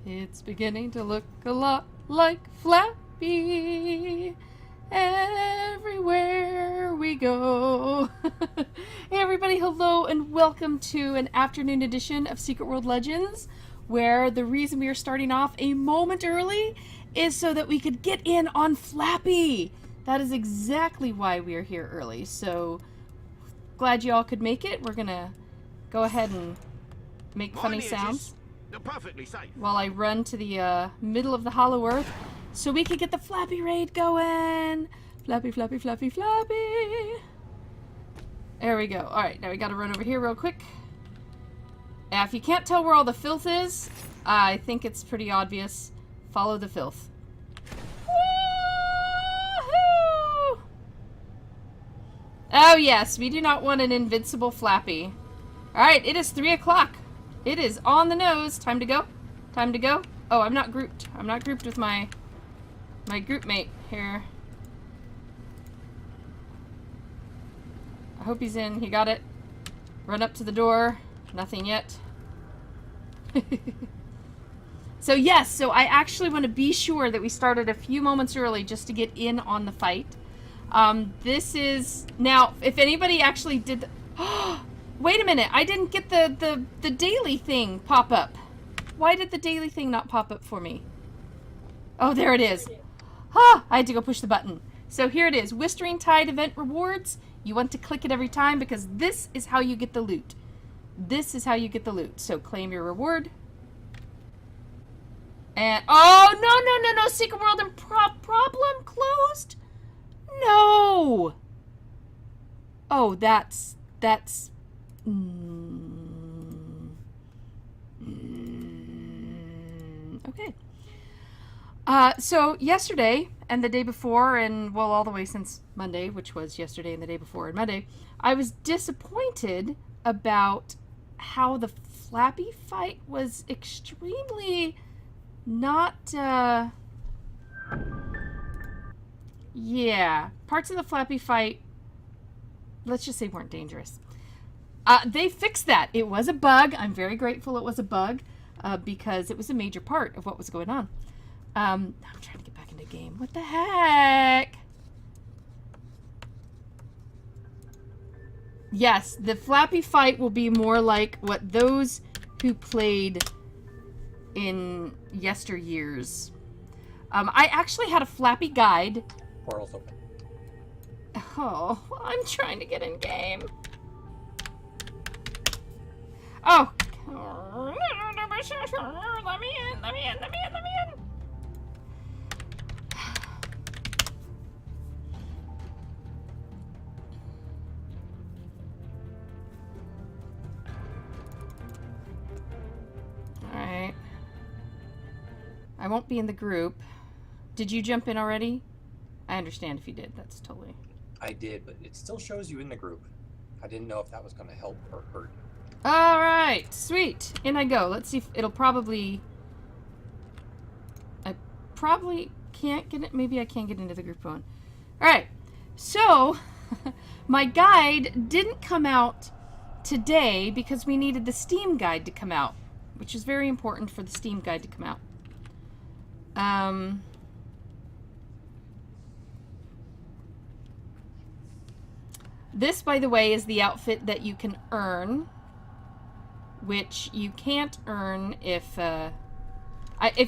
It's beginning to look a lot like Flappy everywhere we go. Hey everybody, hello and welcome to an afternoon edition of Secret World Legends, where the reason we are starting off a moment early is so that we could get in on Flappy. That is exactly why we are here early, so glad you all could make it. We're gonna go ahead and make funny sounds perfectly safe while I run to the middle of the Hollow Earth so we can get the Flappy raid going. Flappy, Flappy, Flappy, Flappy. There we go. Alright, now we gotta run over here real quick. If you can't tell where all the filth is, I think it's pretty obvious. Follow the filth. Woohoo! Oh yes, we do not want an invincible Flappy. Alright, it is 3 o'clock. It is on the nose. Time to go. Time to go. Oh, I'm not grouped. I'm not grouped with my group mate here. I hope he's in. He got it. Run up to the door. Nothing yet. So yes, so I actually want to be sure that we started a few moments early just to get in on the fight. This is... Now, if anybody actually did the... Wait a minute, I didn't get the daily thing pop up. Why did the daily thing not pop up for me? Oh, there it is. Ah, I had to go push the button. So here it is, Whispering Tide event rewards. You want to click it every time because this is how you get the loot. This is how you get the loot. So claim your reward. And, oh, no, Secret World and problem closed? No. Oh, that's... Okay. So yesterday and the day before, and well, all the way since Monday, which was yesterday and the day before and Monday, I was disappointed about how the Flappy fight was extremely not, yeah, parts of the Flappy fight, let's just say, weren't dangerous. They fixed that. It was a bug. I'm very grateful it was a bug because it was a major part of what was going on. I'm trying to get back into the game. What the heck? Yes, the Flappy fight will be more like what those who played in yesteryears. I actually had a Flappy guide. Portal's open. Oh, I'm trying to get in game. Oh. Let me in. Alright. I won't be in the group. Did you jump in already? I understand if you did. That's totally... I did, but it still shows you in the group. I didn't know if that was going to help or hurt. Alright, sweet. In I go. Let's see if it'll probably... I probably can't get it. Maybe I can't get into the group phone. Alright, so my guide didn't come out today because we needed the Steam guide to come out, which is very important for the Steam guide to come out. This, by the way, is the outfit that you can earn, which you can't earn if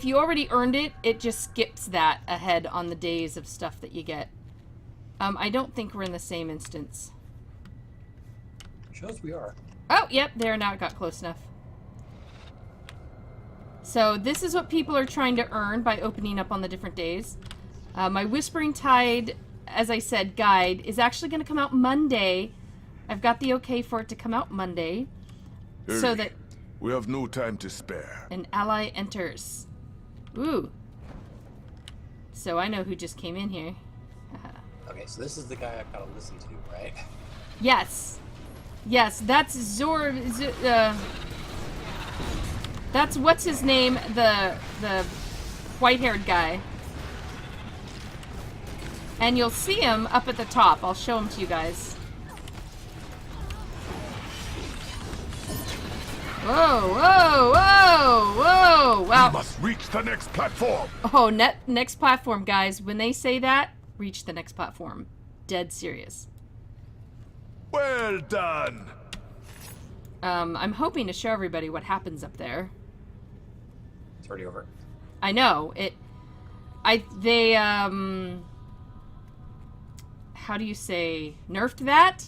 you already earned it, it just skips that ahead on the days of stuff that you get. I don't think we're in the same instance. Shows we are. Oh, yep, there, now it got close enough. So this is what people are trying to earn by opening up on the different days. My Whispering Tide, as I said, guide is actually going to come out Monday. I've got the okay for it to come out Monday. Hurry. So that we have no time to spare. an ally enters. Ooh. So I know who just came in here. Okay, so this is the guy I've got to listen to, right? Yes. Yes, that's that's what's his name, the white-haired guy. And you'll see him up at the top. I'll show him to you guys. Whoa, whoa, whoa, whoa! Wow, Now... We must reach the next platform. Oh, next platform, guys. When they say that, reach the next platform. Dead serious. Well done. I'm hoping to show everybody what happens up there. It's already over. I know. They, how do you say, nerfed that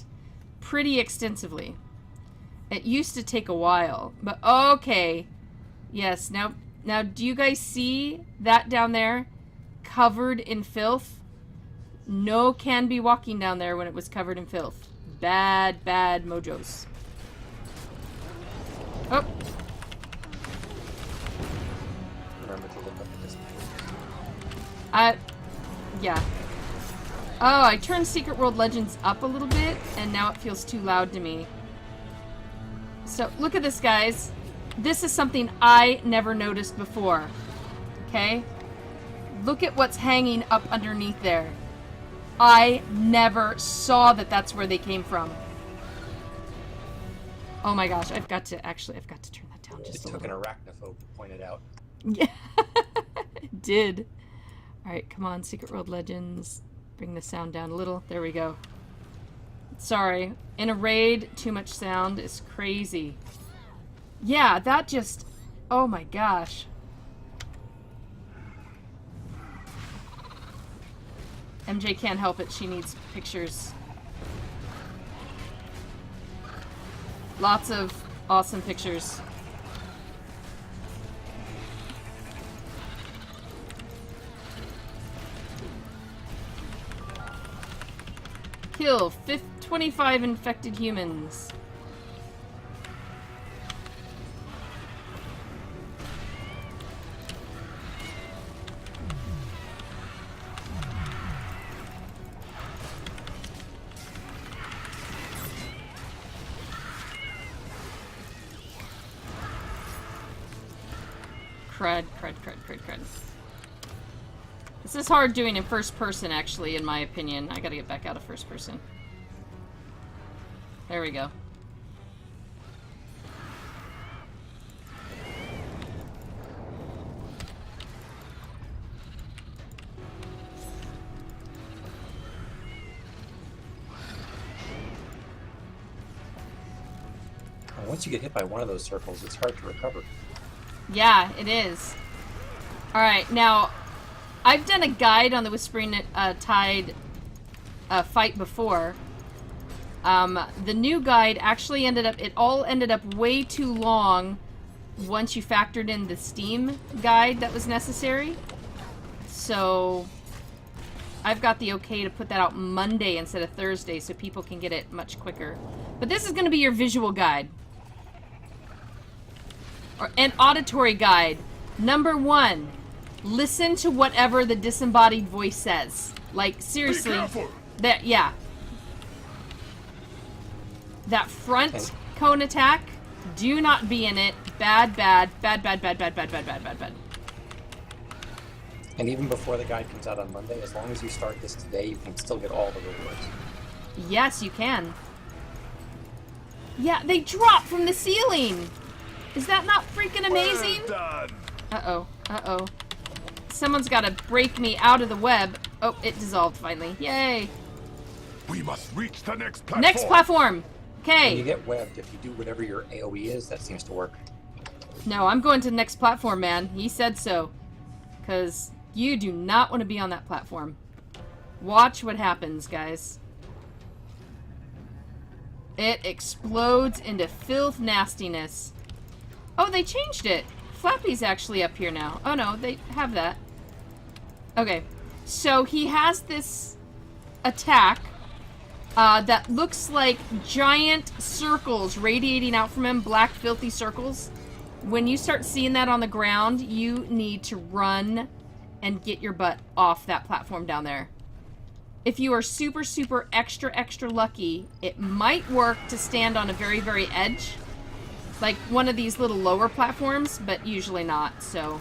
pretty extensively. It used to take a while, but okay. Yes, now do you guys see that down there? Covered in filth? No can be walking down there when it was covered in filth. Bad, bad mojos. Oh. Remember to look up at this. Yeah. Oh, I turned Secret World Legends up a little bit, and now it feels too loud to me. So, look at this, guys. This is something I never noticed before. Okay? Look at what's hanging up underneath there. I never saw that that's where they came from. Oh my gosh, I've got to turn that down just a It took little. an arachnophobe to point it out. Yeah, it did. Alright, come on, Secret World Legends. Bring the sound down a little. There we go. Sorry. In a raid, too much sound is crazy. Yeah, that just... Oh my gosh. MJ can't help it. She needs pictures. Lots of awesome pictures. Kill 25 infected humans. Crud. This is hard doing in first person, actually, in my opinion. I gotta get back out of first person. There we go. Once you get hit by one of those circles, it's hard to recover. Yeah, it is. Alright, now, I've done a guide on the Whispering Tide fight before. The new guide actually it all ended up way too long once you factored in the Steam guide that was necessary. So, I've got the okay to put that out Monday instead of Thursday so people can get it much quicker. But this is going to be your visual guide. Or an auditory guide. Number 1, listen to whatever the disembodied voice says. Like, seriously. Be careful. Yeah. That front cone attack, do not be in it. Bad. And even before the guide comes out on Monday, as long as you start this today, you can still get all the rewards. Yes, you can. Yeah, they drop from the ceiling. Is that not freaking amazing? Well done. Uh-oh. Someone's got to break me out of the web. Oh, it dissolved finally. Yay. We must reach the next platform. Next platform. When you Okay. get webbed, if you do whatever your AoE is, that seems to work. No, I'm going to the next platform, man. He said so. Because you do not want to be on that platform. Watch what happens, guys. It explodes into filth nastiness. Oh, they changed it. Flappy's actually up here now. Oh no, they have that. Okay. So he has this attack that looks like giant circles radiating out from him, black filthy circles. When you start seeing that on the ground, you need to run and get your butt off that platform down there. If you are super, super extra lucky, it might work to stand on a very, very edge. Like one of these little lower platforms, but usually not, so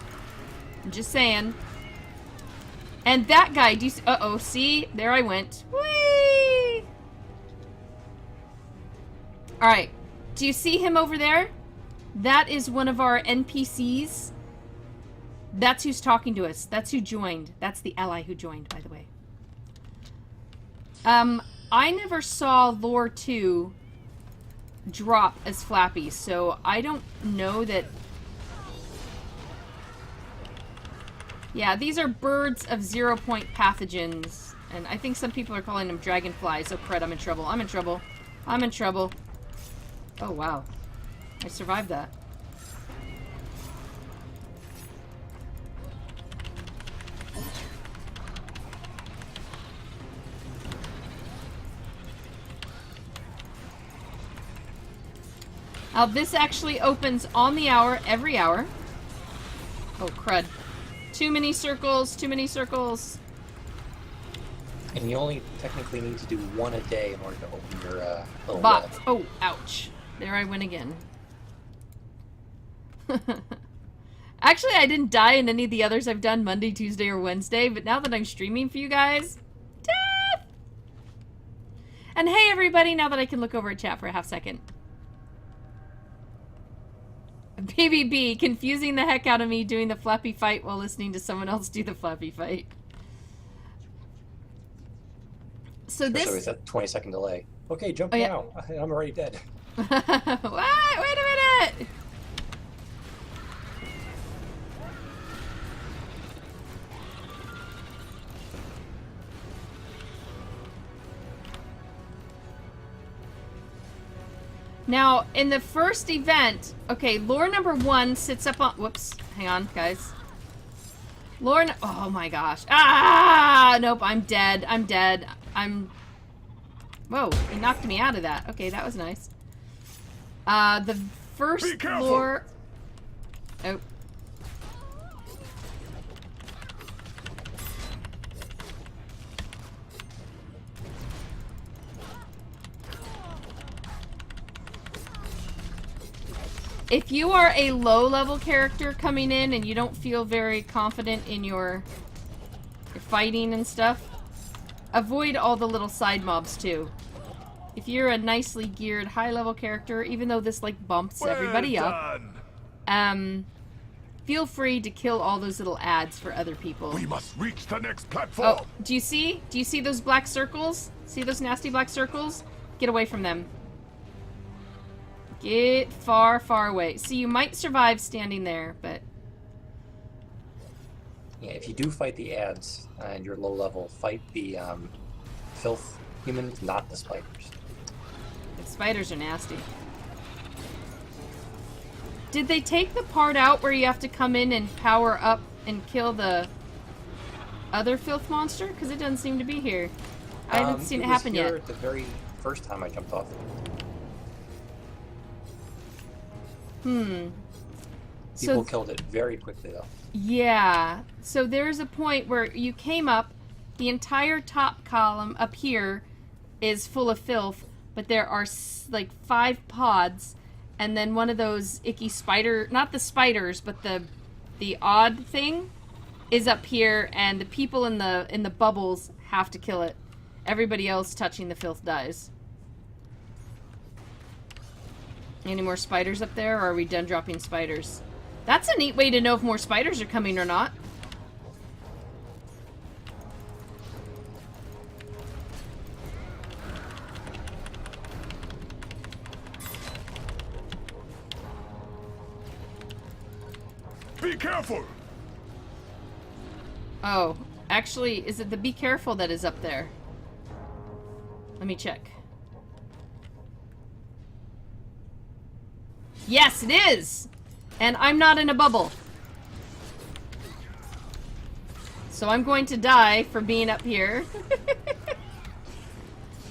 I'm just saying. And that guy, do you see? Uh-oh, see? There I went. Whee! Alright, do you see him over there? That is one of our NPCs. That's who's talking to us. That's who joined. That's the ally who joined, by the way. I never saw Lore 2 drop as Flappy, so I don't know that... Yeah, these are birds of 0-point pathogens, and I think some people are calling them dragonflies. Oh, crud, I'm in trouble. I'm in trouble. I'm in trouble. Oh, wow. I survived that. This actually opens on the hour, every hour. Oh, crud. Too many circles, too many circles. And you only technically need to do one a day in order to open your little Bots. web. Oh, ouch. There I went again. Actually, I didn't die in any of the others I've done Monday, Tuesday, or Wednesday, but now that I'm streaming for you guys, death! And hey, everybody, now that I can look over at chat for a half second. BBB, confusing the heck out of me doing the Flappy fight while listening to someone else do the Flappy fight. So this... It's that 20-second delay. Okay, jump Oh, yeah. now. I'm already dead. What? Wait a minute! Now, in the first event, okay, lore number 1 sits up on... Whoops. Hang on, guys. Lore... Oh, my gosh. Ah! Nope, I'm dead. I'm dead. I'm... Whoa, he knocked me out of that. Okay, that was nice. The first lore... Oh. If you are a low-level character coming in and you don't feel very confident in your fighting and stuff, avoid all the little side mobs too. If you're a nicely geared high-level character, even though this like bumps everybody up, feel free to kill all those little ads for other people. We must reach the next platform. Oh, do you see? Do you see those black circles? See those nasty black circles? Get away from them. Get far, far away. See, you might survive standing there, but... Yeah, if you do fight the ads and you're low level, fight the filth humans, not the spiders. The spiders are nasty. Did they take the part out where you have to come in and power up and kill the other filth monster? Because it doesn't seem to be here. I haven't seen it happen yet. The very first time I jumped off. People killed it very quickly, though. Yeah. So there's a point where you came up, the entire top column up here is full of filth, but there are like 5 pods, and then one of those icky spider, not the spiders, but the odd thing is up here, and the people in the bubbles have to kill it. Everybody else touching the filth dies. Any more spiders up there, or are we done dropping spiders? That's a neat way to know if more spiders are coming or not. Be careful! Oh, actually, is it the be careful that is up there? Let me check. Yes, it is! And I'm not in a bubble. So I'm going to die for being up here.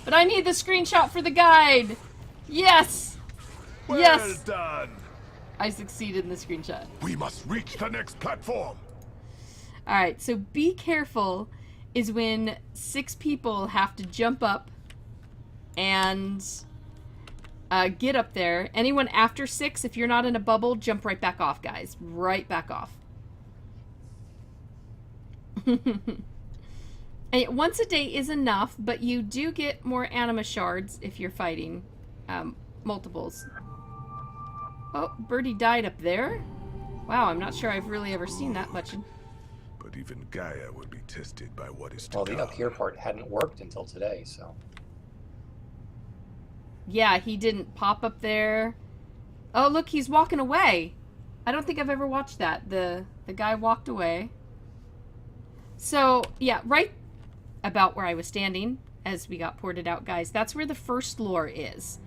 But I need the screenshot for the guide! Yes! Well yes! done! I succeeded in the screenshot. We must reach the next platform. Alright, so be careful is when 6 people have to jump up and get up there. Anyone after 6, if you're not in a bubble, jump right back off, guys. Right back off. And once a day is enough, but you do get more anima shards if you're fighting multiples. Oh, Birdie died up there? Wow, I'm not sure I've really ever seen that much. But even Gaia will be tested by what is to Well, come. the up here part hadn't worked until today, so. Yeah, he didn't pop up there. Oh, look, he's walking away. I don't think I've ever watched that. The guy walked away. So, yeah, right about where I was standing as we got ported out, guys, that's where the first lure is.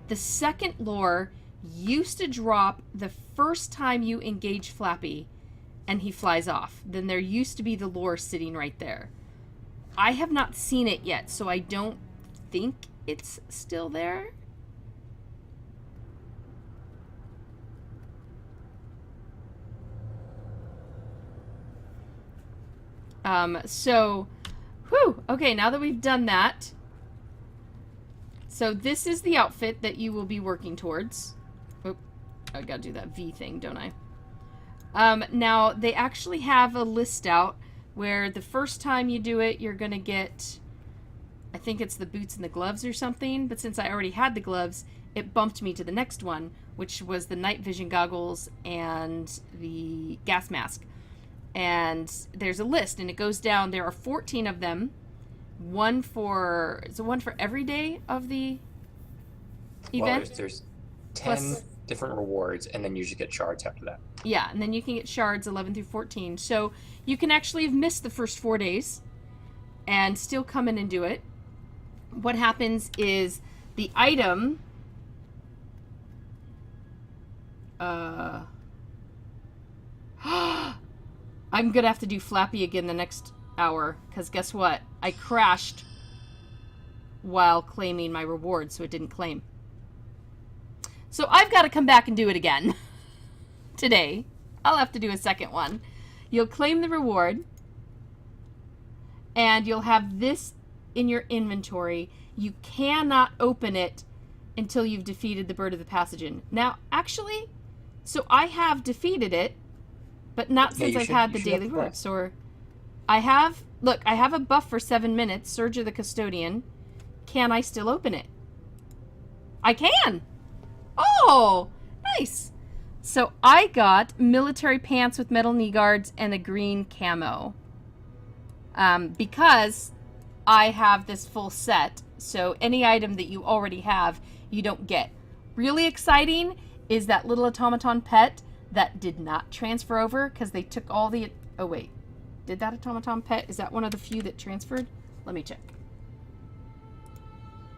The second lure used to drop the first time you engage Flappy and he flies off. Then there used to be the lure sitting right there. I have not seen it yet, so I don't think it's still there. Whew, okay, now that we've done that, so this is the outfit that you will be working towards. Oop, I gotta do that V thing, don't I? Now, they actually have a list out where the first time you do it, you're gonna get, I think it's the boots and the gloves or something, but since I already had the gloves, it bumped me to the next one, which was the night vision goggles and the gas mask. And there's a list, and it goes down. There are 14 of them. One for every day of the event. Well, there's 10 Plus, different rewards, and then you should get shards after that. yeah, and then you can get shards 11 through 14. So you can actually have missed the first 4 days and still come in and do it. What happens is the item I'm gonna have to do Flappy again the next hour, because guess what? I crashed while claiming my reward, so it didn't claim. So I've got to come back and do it again today. I'll have to do a second one. You'll claim the reward, and you'll have this in your inventory. You cannot open it until you've defeated the Bird of the Passagen. Now, actually, so I have defeated it, but not since I've had the daily rewards. Or I have, look, I have a buff for 7 minutes, Surge of the Custodian. Can I still open it? I can! Oh, nice! So I got military pants with metal knee guards and a green camo. Because I have this full set, so any item that you already have, you don't get. Really exciting is that little automaton pet that did not transfer over because they took all the... Oh, wait. Did that automaton pet? Is that one of the few that transferred? Let me check.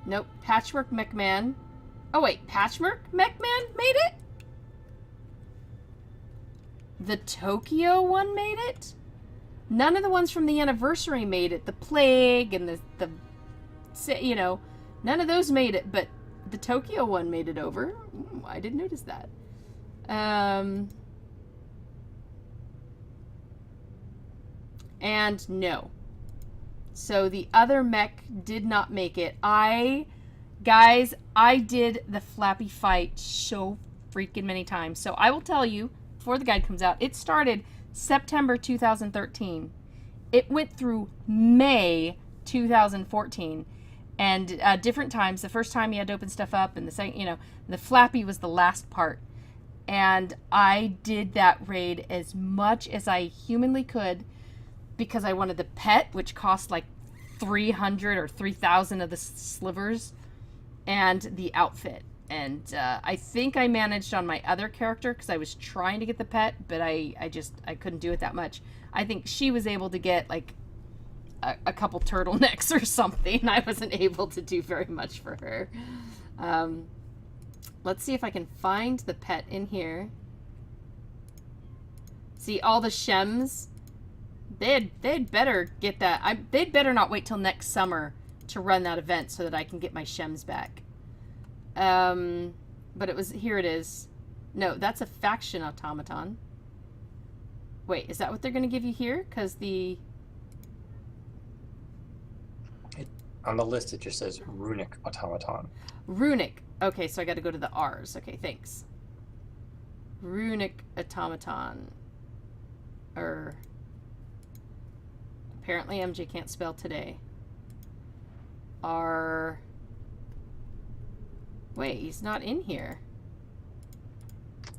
Nope. Patchwork Mechman. Oh, wait. Patchwork Mechman made it? The Tokyo one made it? None of the ones from the anniversary made it. The Plague and the you know, none of those made it, but the Tokyo one made it over. I didn't notice that. And no. So the other mech did not make it. Guys, I did the Flappy fight so freaking many times. So I will tell you, before the guide comes out, it started September 2013. It went through May 2014. And different times. The first time you had to open stuff up, and the second, you know, the Flappy was the last part. And I did that raid as much as I humanly could because I wanted the pet, which cost like 300 or 3,000 of the slivers, and the outfit. And I think I managed on my other character because I was trying to get the pet, but I couldn't do it that much. I think she was able to get like a couple turtlenecks or something. I wasn't able to do very much for her. Let's see if I can find the pet in here. See, all the shems, they'd better get that. They'd better not wait till next summer to run that event so that I can get my shems back. But it was, here it is. No, that's a faction automaton. Wait, is that what they're going to give you here? Because on the list, it just says Runic Automaton. Runic. Okay, so I got to go to the R's. Okay, thanks. Runic Automaton. Apparently MJ can't spell today. Wait, he's not in here.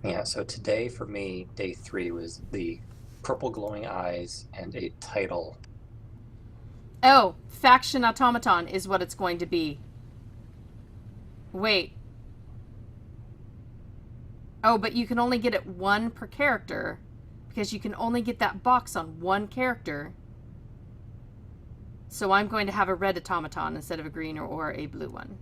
Yeah, so today for me, day 3 was the purple glowing eyes and a title. Oh, faction automaton is what it's going to be. Wait. Oh, but you can only get it one per character because you can only get that box on one character. So I'm going to have a red automaton instead of a green or a blue one.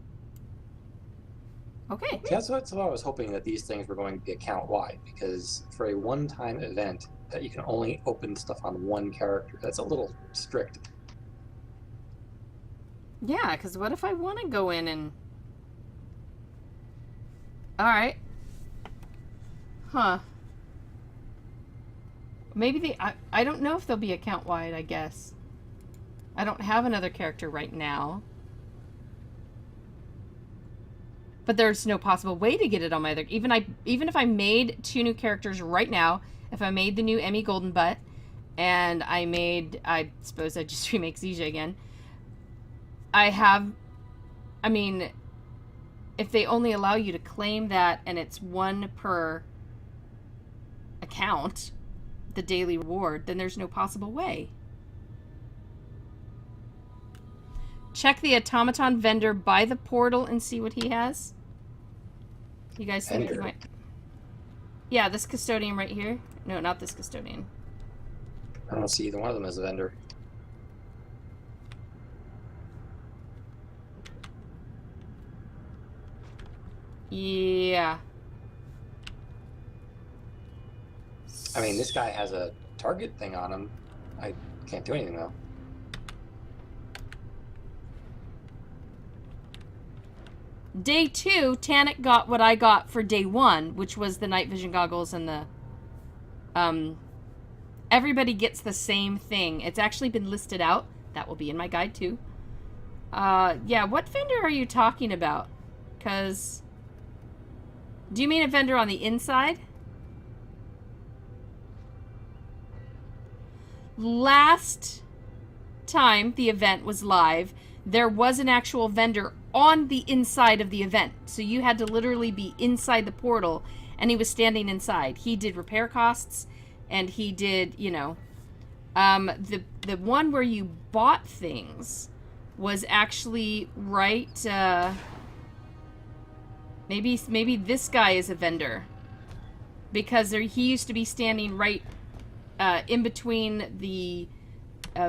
Okay. That's what I was hoping, that these things were going to be account-wide, because for a one-time event that you can only open stuff on one character, that's a little strict. Yeah, because what if I want to go in and... Alright. Huh. Maybe they... I don't know if they'll be account-wide, I guess. I don't have another character right now. But there's no possible way to get it on my other... Even if I made 2 new characters right now, if I made the new Emmy Golden Butt, and I suppose I'd just remake Zija again. I mean, if they only allow you to claim that and it's 1 per account, the daily reward, then there's no possible way. Check the automaton vendor by the portal and see what he has. You guys think he might... Yeah, this custodian right here. No, not this custodian. I don't see either one of them as a vendor. Yeah. I mean, this guy has a target thing on him. I can't do anything, though. Day 2, Tannic got what I got for day 1, which was the night vision goggles and the... Everybody gets the same thing. It's actually been listed out. That will be in my guide, too. Yeah, what vendor are you talking about? Because... Do you mean a vendor on the inside? Last time the event was live, there was an actual vendor on the inside of the event. So you had to literally be inside the portal, and he was standing inside. He did repair costs, and he did, you know... the one where you bought things was actually right... Maybe this guy is a vendor. Because he used to be standing right in between the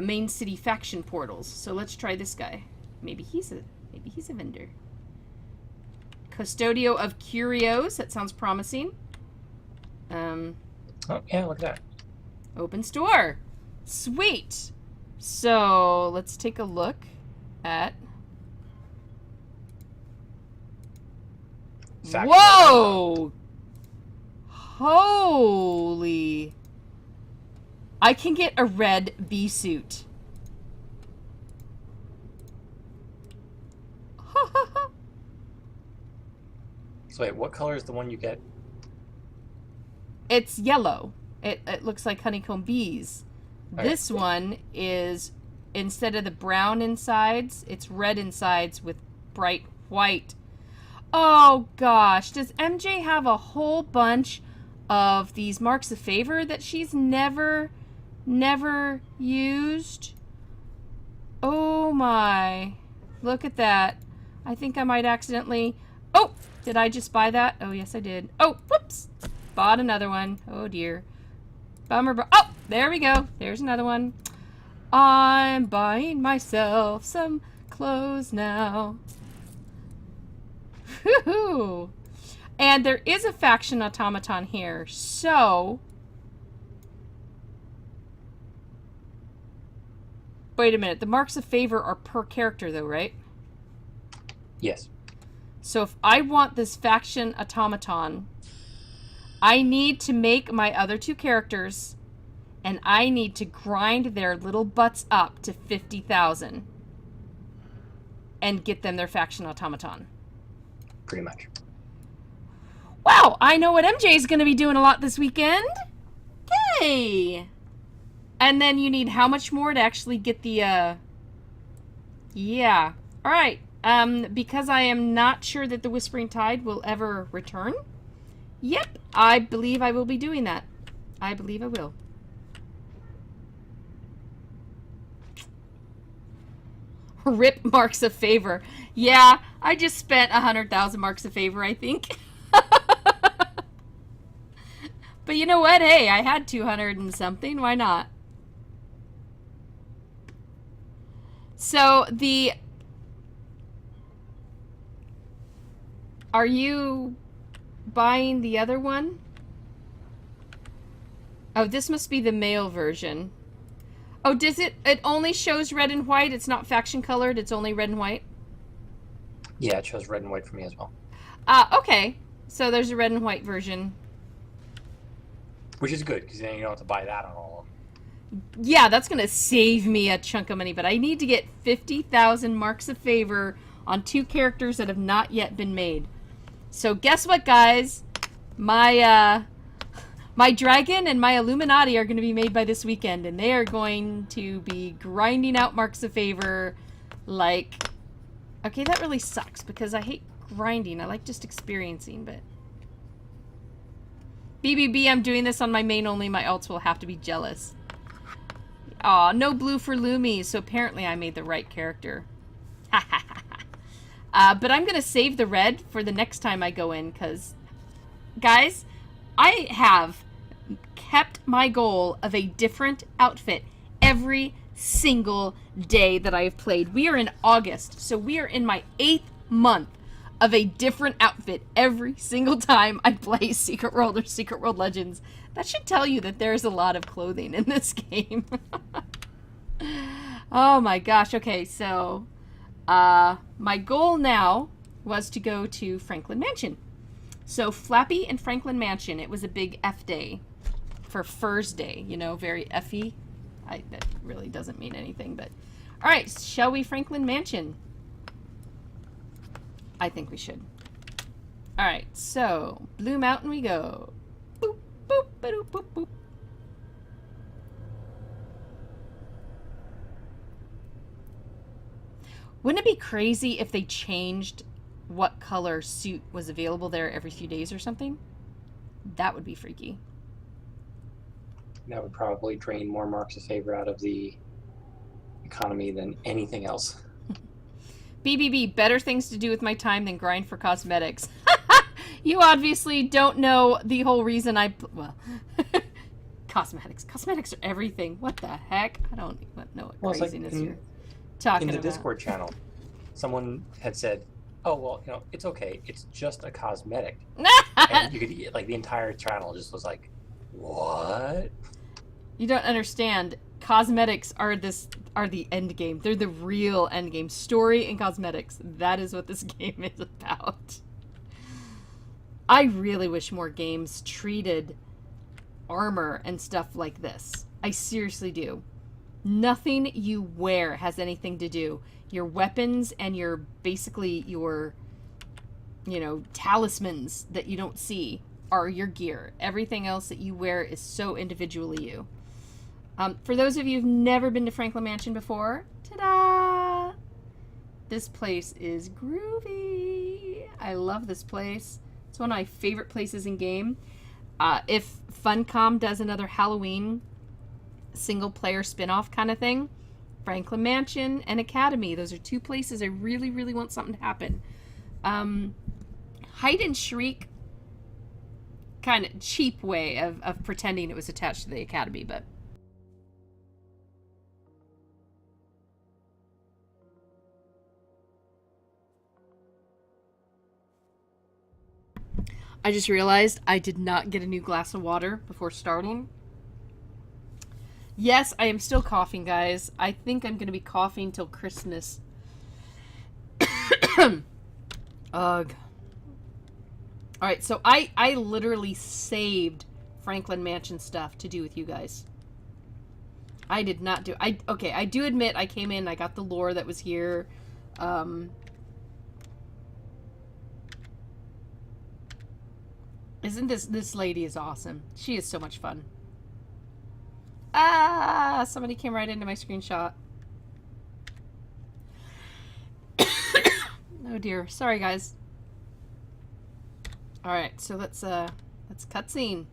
main city faction portals. So let's try this guy. Maybe he's a vendor. Custodio of Curios. That sounds promising. Oh, yeah, look at that. Open store. Sweet. So let's take a look at... Faction. Whoa! Holy... I can get a red bee suit. So wait, what color is the one you get? It's yellow. It looks like honeycomb bees. Okay. This one is, instead of the brown insides, it's red insides with bright white. Oh gosh, does MJ have a whole bunch of these marks of favor that she's never used? Oh my. Look at that. I think I might accidentally... Oh! Did I just buy that? Oh, yes, I did. Oh, whoops! Bought another one. Oh, dear. Bummer. Oh! There we go. There's another one. I'm buying myself some clothes now. Woohoo! And there is a faction automaton here, so... Wait a minute. The marks of favor are per character, though, right? Yes. So if I want this faction automaton, I need to make my other 2 characters, and I need to grind their little butts up to 50,000 and get them their faction automaton. Pretty much. Wow, I know what MJ is going to be doing a lot this weekend. Okay. And then you need how much more to actually get the, Yeah. All right. Because I am not sure that the Whispering Tide will ever return, Yep, I believe I will be doing that. I believe I will. Rip marks of favor. Yeah, I just spent 100,000 marks of favor, I think. But you know what? Hey, I had 200 and something. Why not? So the... Are you buying the other one? Oh, this must be the male version. Oh, does it only shows red and white? It's not faction colored, it's only red and white? Yeah, it shows red and white for me as well. Okay. So there's a red and white version. Which is good, because then you don't have to buy that on all of them. Yeah, that's going to save me a chunk of money, but I need to get 50,000 marks of favor on 2 characters that have not yet been made. So guess what, guys? My dragon and my Illuminati are going to be made by this weekend, and they are going to be grinding out marks of favor like... Okay, that really sucks, because I hate grinding. I like just experiencing, but... BBB, I'm doing this on my main only. My alts will have to be jealous. Aw, no blue for Lumi, so apparently I made the right character. But I'm going to save the red for the next time I go in, because, guys, I have kept my goal of a different outfit every single day that I have played. We are in August, so we are in my 8th month of a different outfit every single time I play Secret World or Secret World Legends. That should tell you that there's a lot of clothing in this game. Oh my gosh. Okay, so my goal now was to go to Frankling Mansion. So Flappy and Frankling Mansion, it was a big F day for Furs Day, you know, very F-y. That really doesn't mean anything, but... Alright, shall we Frankling Mansion? I think we should. Alright, so Blue Mountain we go. Boop, boop, ba-doop, boop, boop. Wouldn't it be crazy if they changed what color suit was available there every few days or something? That would be freaky. That would probably drain more marks of favor out of the economy than anything else. BBB, better things to do with my time than grind for cosmetics. You obviously don't know the whole reason well, cosmetics. Cosmetics are everything. What the heck? I don't even know what craziness you're talking about. In the Discord channel, someone had said, oh, well, you know, it's okay. It's just a cosmetic. And you could, like, the entire channel just was like, what? You don't understand. Cosmetics are the end game. They're the real end game. Story and cosmetics. That is what this game is about. I really wish more games treated armor and stuff like this. I seriously do. Nothing you wear has anything to do. Your weapons and your, basically your, you know, talismans that you don't see are your gear. Everything else that you wear is so individually you. For those of you who've never been to Frankling Mansion before, ta-da! This place is groovy. I love this place. It's one of my favorite places in game. If Funcom does another Halloween single-player spin-off kind of thing, Frankling Mansion and Academy, those are 2 places I really, really want something to happen. Hide and Shriek, kind of cheap way of pretending it was attached to the Academy, but... I just realized I did not get a new glass of water before starting. Yes, I am still coughing, guys. I think I'm going to be coughing till Christmas. Ugh. Alright, so I literally saved Frankling Mansion stuff to do with you guys. I did not do... Okay, I do admit I came in, I got the lore that was here. Isn't this lady is awesome. She is so much fun. Ah, somebody came right into my screenshot. Oh dear. Sorry, guys. Alright, so let's Let's cutscene.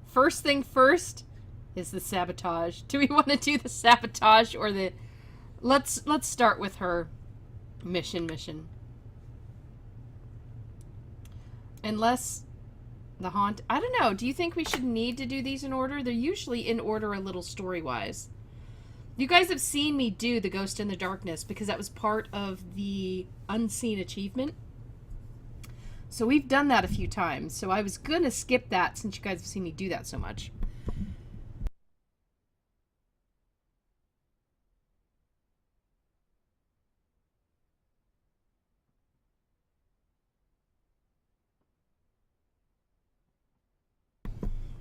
First thing first is the sabotage. Do we want to do the sabotage or the... Let's start with her mission. Unless the haunt... I don't know. Do you think we should need to do these in order? They're usually in order a little story-wise. You guys have seen me do the Ghost in the Darkness because that was part of the Unseen achievement. So we've done that a few times. So I was going to skip that since you guys have seen me do that so much.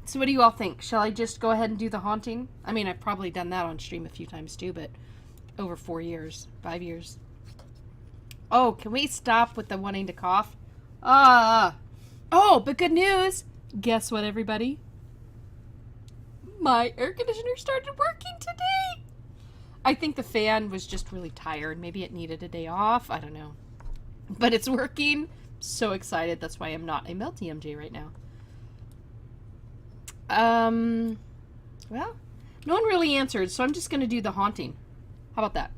So what do you all think? Shall I just go ahead and do the haunting? I mean, I've probably done that on stream a few times too, but over 4 years, 5 years. Oh, can we stop with the wanting to cough? Oh, but good news. Guess what, everybody? My air conditioner started working today. I think the fan was just really tired. Maybe it needed a day off. I don't know. But it's working. So excited. That's why I'm not a melty MJ right now. Well, no one really answered, so I'm just going to do the haunting. How about that?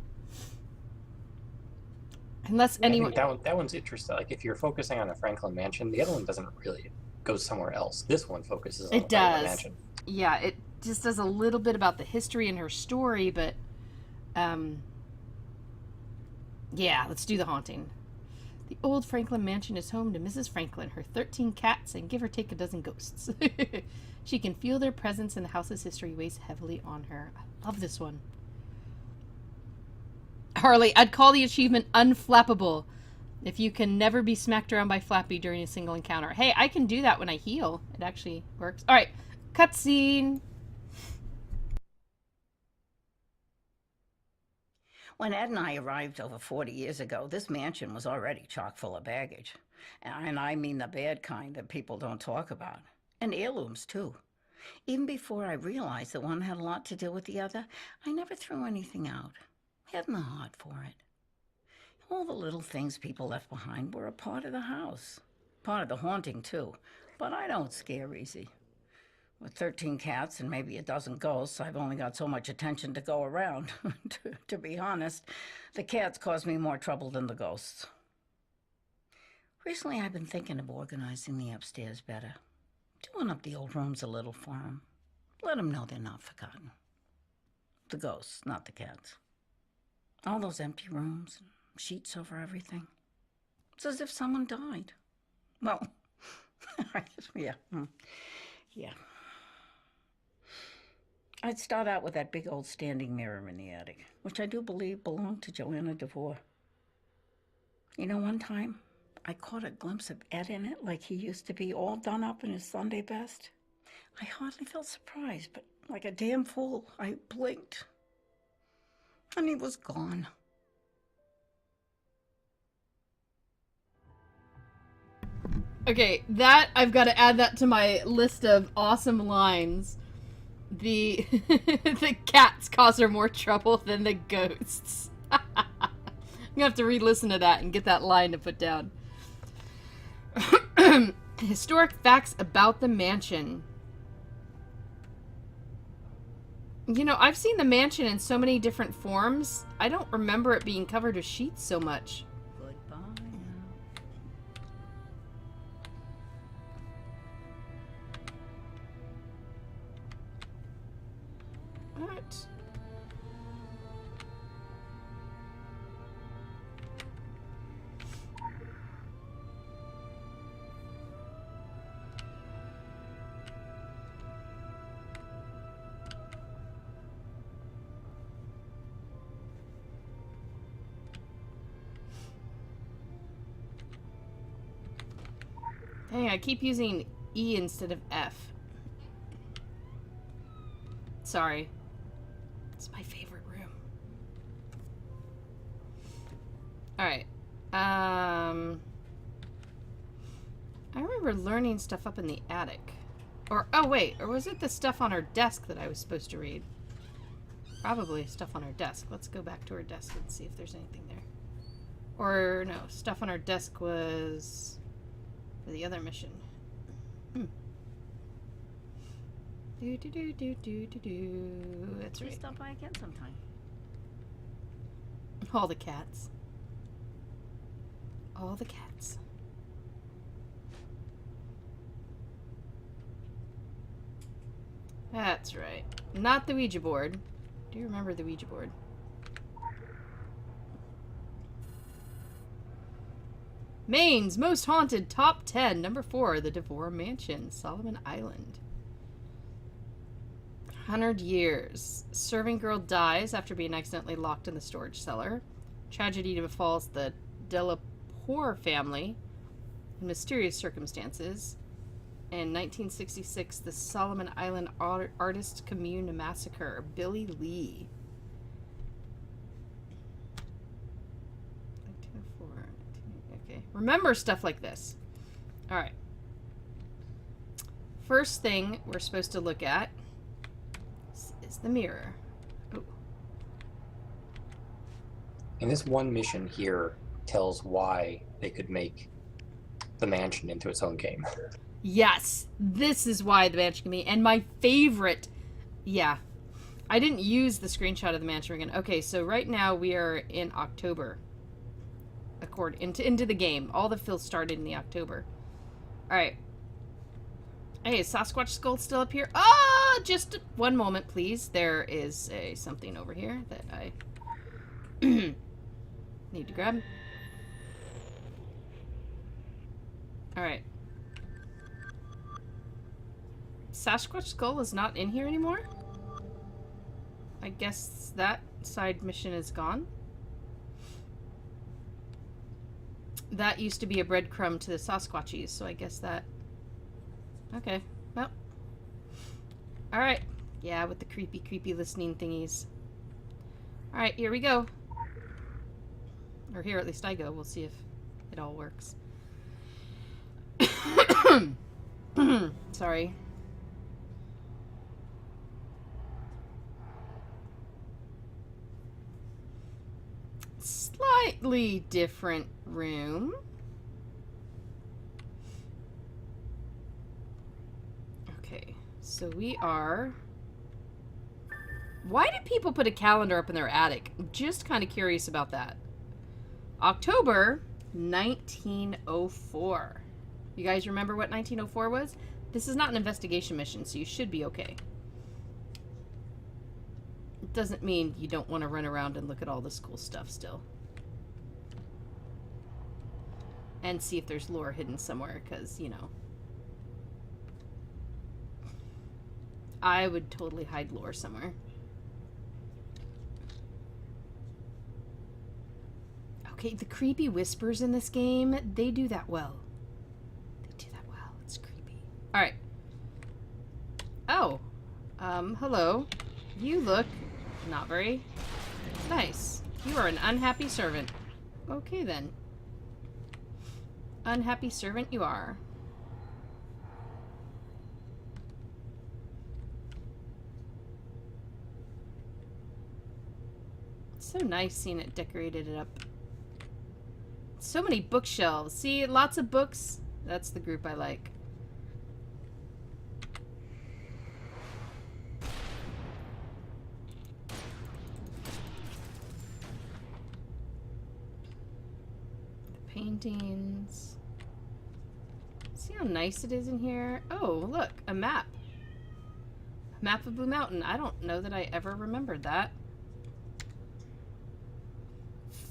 Unless anyone... that one's interesting. Like, if you're focusing on a Franklin mansion, the other one doesn't really go somewhere else. This one focuses on the Franklin mansion. Yeah, it just does a little bit about the history in her story, but, yeah, let's do the haunting. The old Franklin mansion is home to Mrs. Franklin, her 13 cats, and give or take a dozen ghosts. She can feel their presence, and the house's history weighs heavily on her. I love this one. Harley, I'd call the achievement unflappable. If you can never be smacked around by Flappy during a single encounter. Hey, I can do that when I heal. It actually works. All right, cutscene. When Ed and I arrived over 40 years ago, this mansion was already chock full of baggage. And I mean the bad kind that people don't talk about. And heirlooms, too. Even before I realized that one had a lot to do with the other, I never threw anything out. Hadn't the heart for it. All the little things people left behind were a part of the house. Part of the haunting, too. But I don't scare easy. With 13 cats and maybe a dozen ghosts, I've only got so much attention to go around. To be honest, the cats cause me more trouble than the ghosts. Recently, I've been thinking of organizing the upstairs better. Doing up the old rooms a little for them. Let them know they're not forgotten. The ghosts, not the cats. All those empty rooms and sheets over everything. It's as if someone died. Well, yeah. Yeah. I'd start out with that big old standing mirror in the attic, which I do believe belonged to Joanna DeVore. You know, one time, I caught a glimpse of Ed in it like he used to be, all done up in his Sunday best. I hardly felt surprised, but like a damn fool, I blinked. And he was gone. Okay, that, I've got to add that to my list of awesome lines. The the cats cause her more trouble than the ghosts. I'm gonna have to re-listen to that and get that line to put down. Historic facts about the mansion. You know, I've seen the mansion in so many different forms. I don't remember it being covered with sheets so much. Goodbye now. What? Dang, I keep using E instead of F. Sorry. It's my favorite room. Alright. I remember learning stuff up in the attic. Or, oh wait, or was it the stuff on her desk that I was supposed to read? Probably stuff on her desk. Let's go back to her desk and see if there's anything there. Or, no, stuff on her desk was... for the other mission. Do do do do do do do. That's Please right. stop by again sometime. All the cats. All the cats. That's right. Not the Ouija board. Do you remember the Ouija board? Maine's Most Haunted Top 10. Number 4, the DeVore Mansion, Solomon Island. 100 years. Serving girl dies after being accidentally locked in the storage cellar. Tragedy befalls the Delapour family in mysterious circumstances. In 1966, the Solomon Island Artist Commune Massacre. Billy Lee. 1904. Okay. Remember stuff like this. Alright. First thing we're supposed to look at is the mirror. Ooh. And this one mission here tells why they could make the mansion into its own game. Yes, this is why the mansion can be. And my favorite, yeah, I didn't use the screenshot of the mansion again. Okay, so right now we are in October. Into the game. All the fills started in the October. All right. Hey, is Sasquatch Skull still up here? Ah, just one moment, please. There is something over here that I need to grab. All right. Sasquatch Skull is not in here anymore? I guess that side mission is gone. That used to be a breadcrumb to the Sasquatchies, so I guess that... Okay, well. Alright. Yeah, with the creepy listening thingies. Alright, here we go. Or here, at least I go. We'll see if it all works. Sorry. Slightly different room. Okay, so we are... Why did people put a calendar up in their attic? I'm just kind of curious about that. October 1904. You guys remember what 1904 was? This is not an investigation mission, so you should be okay. It doesn't mean you don't want to run around and look at all this cool stuff still. And see if there's lore hidden somewhere, because, you know. I would totally hide lore somewhere. Okay, the creepy whispers in this game, they do that well. They do that well. It's creepy. Alright. Oh. Hello. You look not very nice. You are an unhappy servant. Okay, then. Unhappy servant you are. It's so nice seeing it decorated it up. So many bookshelves. See, lots of books. That's the group I like. The paintings. See how nice it is in here? Oh, look, a map. A map of Blue Mountain. I don't know that I ever remembered that.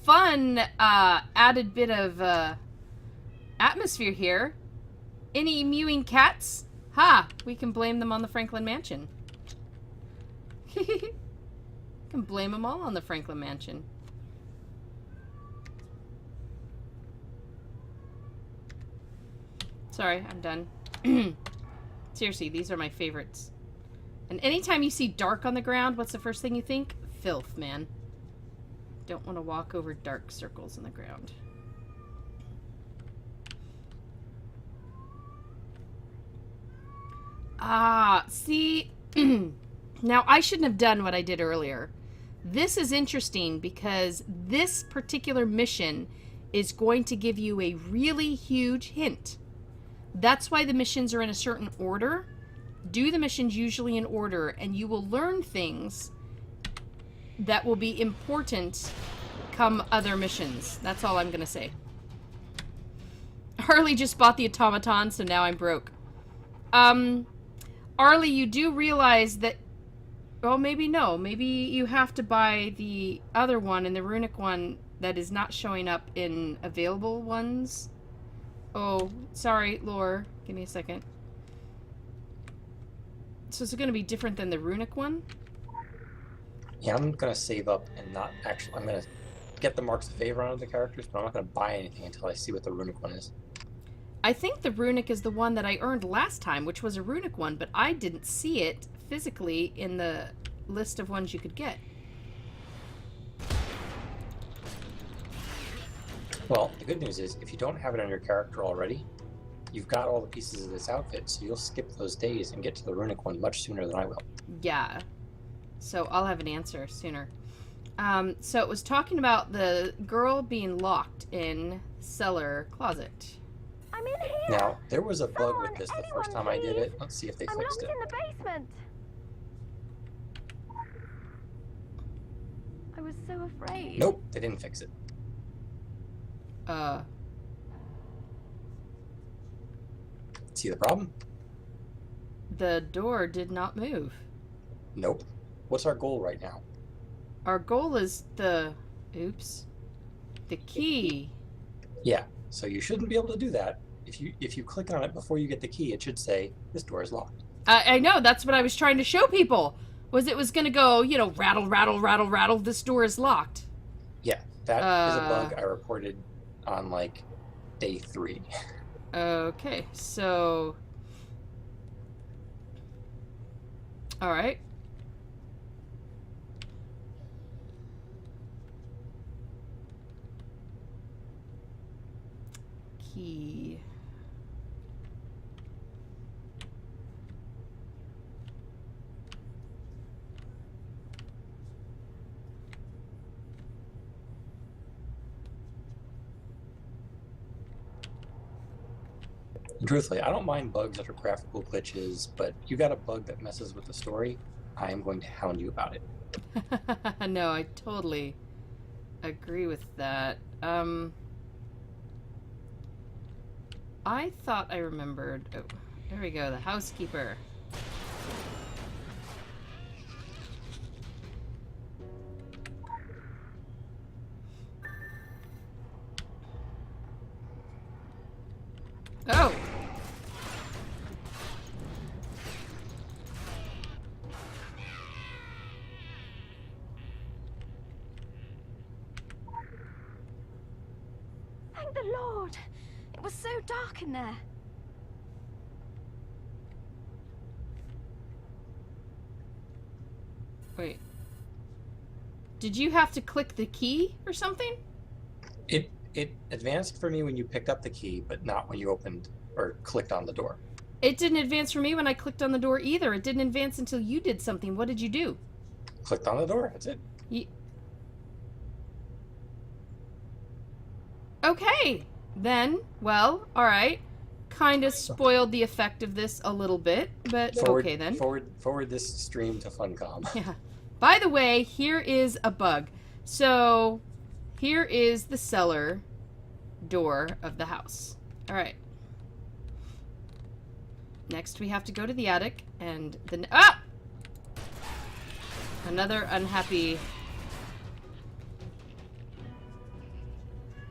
Fun added bit of atmosphere here. Any mewing cats? Ha! We can blame them on the Franklin Mansion. Can blame them all on the Franklin Mansion. Sorry, I'm done. Seriously, these are my favorites. And anytime you see dark on the ground, what's the first thing you think? Filth, man. Don't want to walk over dark circles in the ground. Ah, see? Now, I shouldn't have done what I did earlier. This is interesting because this particular mission is going to give you a really huge hint. That's why the missions are in a certain order. Do the missions usually in order, and you will learn things that will be important come other missions. That's all I'm gonna say. Harley just bought the automaton, so now I'm broke. Arlie, you do realize that... Well, maybe no. Maybe you have to buy the other one and the runic one that is not showing up in available ones. Oh, sorry, Lore. Give me a second. So is it going to be different than the runic one? Yeah, I'm gonna save up and not actually. I'm gonna get the marks of favor on the characters, but I'm not gonna buy anything until I see what the runic one is. I think the runic is the one that I earned last time, which was a runic one, but I didn't see it physically in the list of ones you could get. Well, the good news is, if you don't have it on your character already, you've got all the pieces of this outfit, so you'll skip those days and get to the runic one much sooner than I will. Yeah. So I'll have an answer sooner. So it was talking about the girl being locked in cellar closet. I'm in here. Now, there was a bug with Someone, this the anyone, first time I did please. it. Let's see if they I'm fixed locked it. in the basement. I was so afraid. Nope, they didn't fix it. See the problem? The door did not move. Nope. What's our goal right now? Our goal is the... Oops. The key. Yeah, so you shouldn't be able to do that. If you click on it before you get the key, it should say, this door is locked. I know, that's what I was trying to show people. It was going to go, you know, rattle, rattle, rattle, rattle, this door is locked. Yeah, that is a bug I reported on, like, day 3. Okay, so... Alright. Key. And truthfully, I don't mind bugs that are graphical glitches, but you got a bug that messes with the story, I am going to hound you about it. No, I totally agree with that. I thought I remembered... Oh, there we go, the housekeeper. Oh! Thank the Lord. It was so dark in there. Wait. Did you have to click the key or something? It advanced for me when you picked up the key, but not when you opened or clicked on the door. It didn't advance for me when I clicked on the door either. It didn't advance until you did something. What did you do? Clicked on the door, that's it. Okay, then, well, alright. Kind of spoiled the effect of this a little bit, but okay then. Forward this stream to Funcom. Yeah. By the way, here is a bug. So, here is the cellar door of the house. Alright. Next we have to go to the attic, and the... Ah! Another unhappy...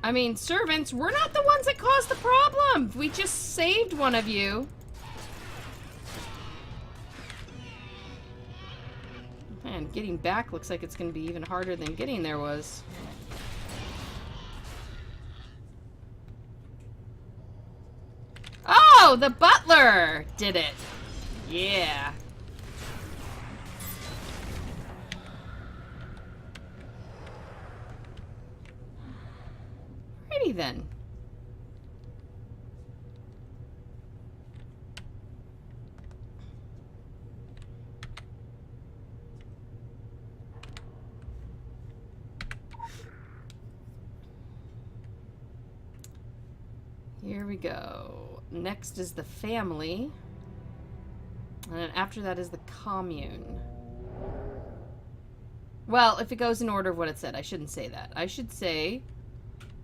I mean, servants, we're not the ones that caused the problem! We just saved one of you. Man, getting back looks like it's going to be even harder than getting there was. Oh, the butler did it. Yeah. Alrighty then. Here we go. Next is the family. And then after that is the commune. Well, if it goes in order of what it said, I shouldn't say that. I should say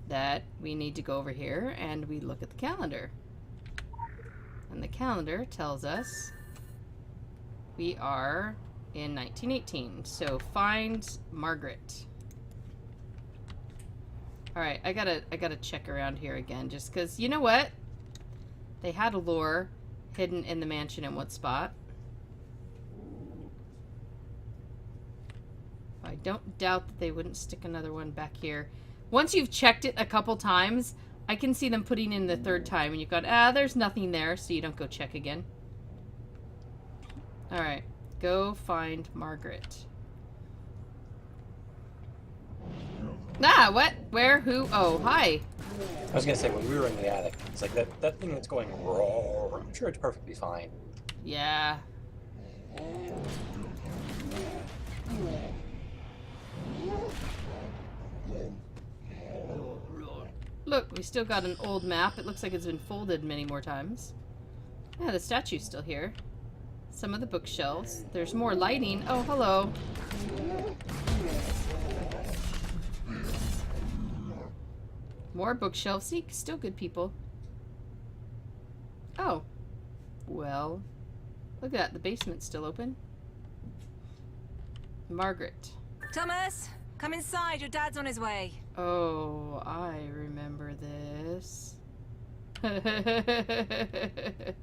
that we need to go over here and we look at the calendar. And the calendar tells us we are in 1918. So find Margaret. Alright, I gotta check around here again, just because, you know what? They had a lure hidden in the mansion in what spot? I don't doubt that they wouldn't stick another one back here. Once you've checked it a couple times, I can see them putting in the third time, and you've got, there's nothing there, so you don't go check again. Alright, go find Margaret. Ah, what? Where? Who? Oh, hi. I was gonna say, when we were in the attic, it's like that thing that's going roar. I'm sure it's perfectly fine. Yeah. Look, we still got an old map. It looks like it's been folded many more times. Yeah, the statue's still here. Some of the bookshelves. There's more lighting. Oh, hello. More bookshelves. See, still good people. Oh. Well. Look at that. The basement's still open. Margaret. Thomas, come inside. Your dad's on his way. Oh, I remember this. I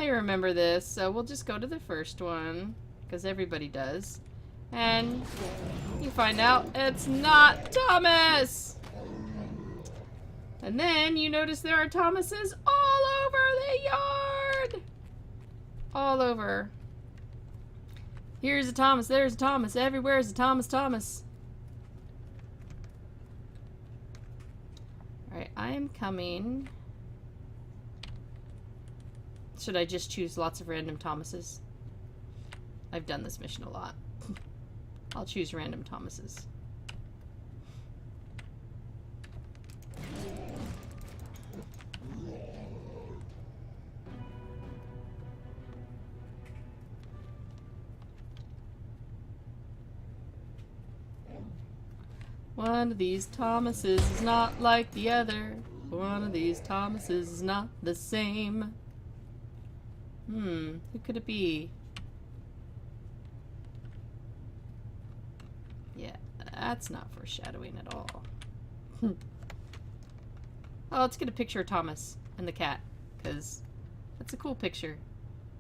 remember this. So we'll just go to the first one. Because everybody does. And you find out it's not Thomas! And then you notice there are Thomases all over the yard! All over. Here's a Thomas, there's a Thomas, everywhere is a Thomas. Alright, I am coming. Should I just choose lots of random Thomases? I've done this mission a lot. I'll choose random Thomases. One of these Thomases is not like the other. One of these Thomases is not the same. Who could it be? Yeah, that's not foreshadowing at all. Oh, let's get a picture of Thomas and the cat, because that's a cool picture.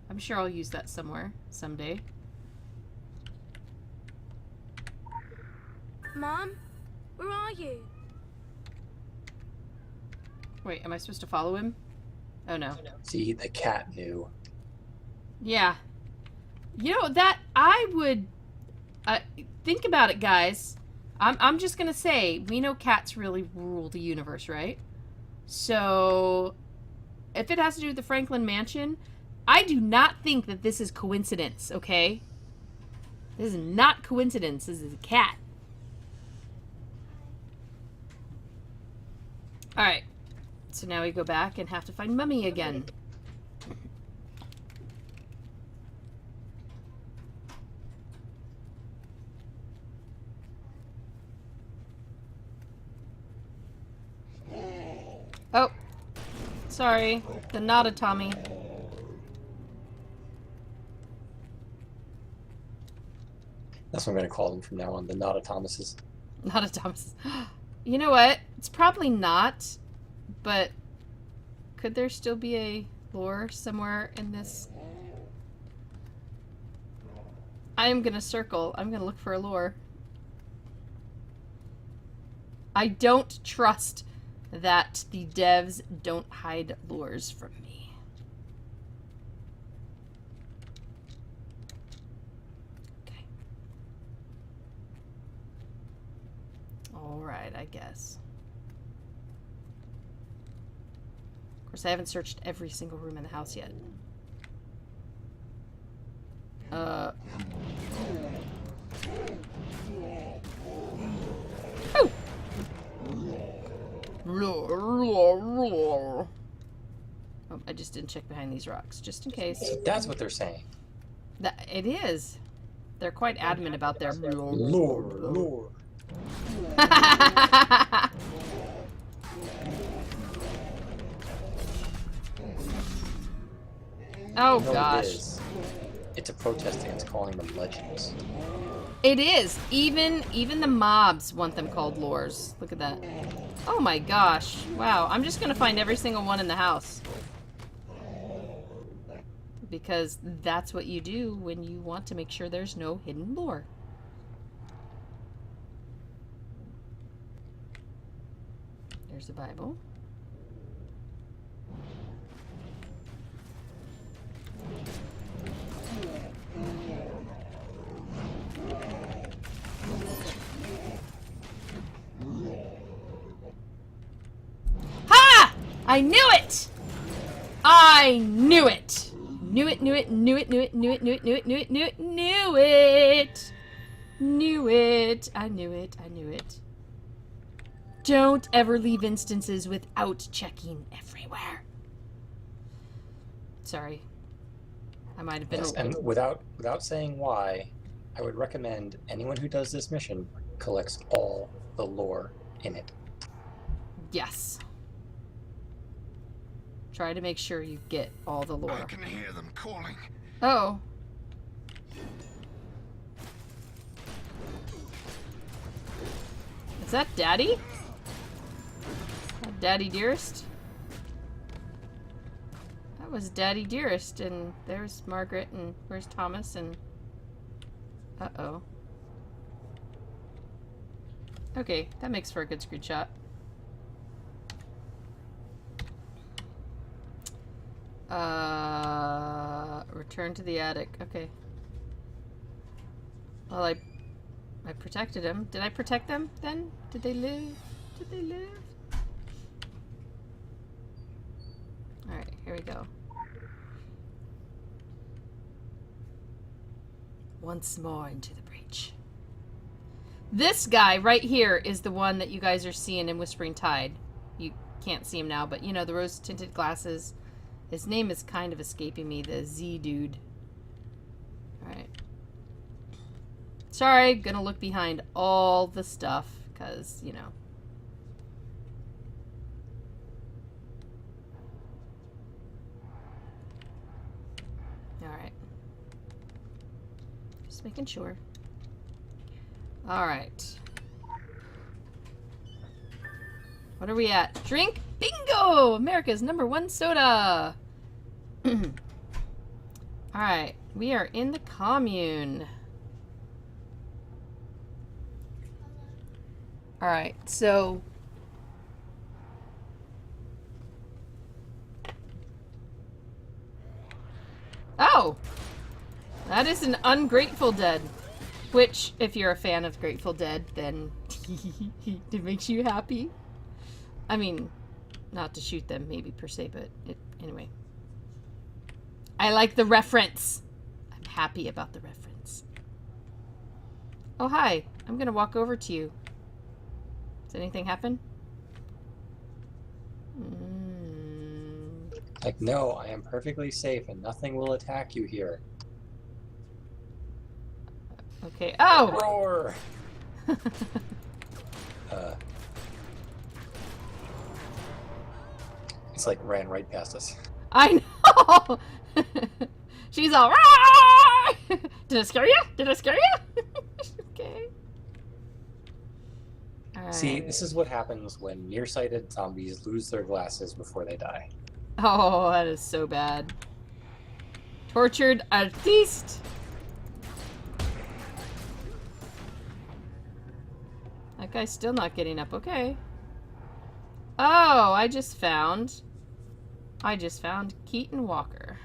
I'm sure I'll use that somewhere, someday. Mom, where are you? Wait, am I supposed to follow him? Oh no. See, the cat knew. Yeah. You know, that I would... think about it, guys. I'm just gonna say, we know cats really rule the universe, right? So, if it has to do with the Franklin Mansion, I do not think that this is coincidence, okay? This is not coincidence. This is a cat. Alright. So now we go back and have to find Mummy again. Oh. Sorry. The not a Tommy. That's what I'm going to call them from now on, the Nada Thomases. Not a Thomas. You know what? It's probably not, but could there still be a lore somewhere in this? I am gonna circle. I'm gonna look for a lore. I don't trust that the devs don't hide lures from me. Okay. Alright, I guess. Of course, I haven't searched every single room in the house yet. Oh! Roar, roar, roar. Oh, Oh, I just didn't check behind these rocks, just in case. So that's what they're saying. It is. They're quite adamant about their Lore. Oh No, gosh. it is. It's a protest against calling them legends. It is. Even the mobs want them called lores. Look at that. Oh my gosh. Wow. I'm just gonna find every single one in the house. Because that's what you do when you want to make sure there's no hidden lore. There's the Bible. Ha! I knew it! I knew it! Knew it, knew it, knew it, knew it, knew it, knew it, knew it, knew it, knew it, knew it! Knew it. I knew it. I knew it. Don't ever leave instances without checking everywhere. Sorry. I might have been... Yes, and without saying why, I would recommend anyone who does this mission collects all the lore in it. Yes. Try to make sure you get all the lore. I can hear them calling. Oh. Is that Daddy? Daddy Dearest? That was Daddy Dearest, and there's Margaret, and where's Thomas, and... Uh-oh. Okay, that makes for a good screenshot. Return to the attic. Okay. Well, I protected him. Did I protect them then? Did they live? Did they live? Alright, here we go. Once more into the breach. This guy right here is the one that you guys are seeing in Whispering Tide. You can't see him now, but you know, the rose-tinted glasses. His name is kind of escaping me, the Z dude. Alright. Sorry, gonna look behind all the stuff, because, you know. Alright. Just making sure. Alright. What are we at? Drink bingo! America's #1 soda! Alright, we are in the commune. Alright, so... Oh! That is an ungrateful dead. Which, if you're a fan of Grateful Dead, then it makes you happy. I mean, not to shoot them, maybe, per se, but anyway. I like the reference. I'm happy about the reference. Oh, hi. I'm gonna walk over to you. Does anything happen? Like, no, I am perfectly safe and nothing will attack you here. Okay. Oh! Roar! It's like ran right past us. I know! She's all... Rah! Did I scare you? Did I scare you? Okay. All See, right. this is what happens when nearsighted zombies lose their glasses before they die. Oh, that is so bad. Tortured artiste. That guy's still not getting up. Okay. Oh, I just found Keaton Walker.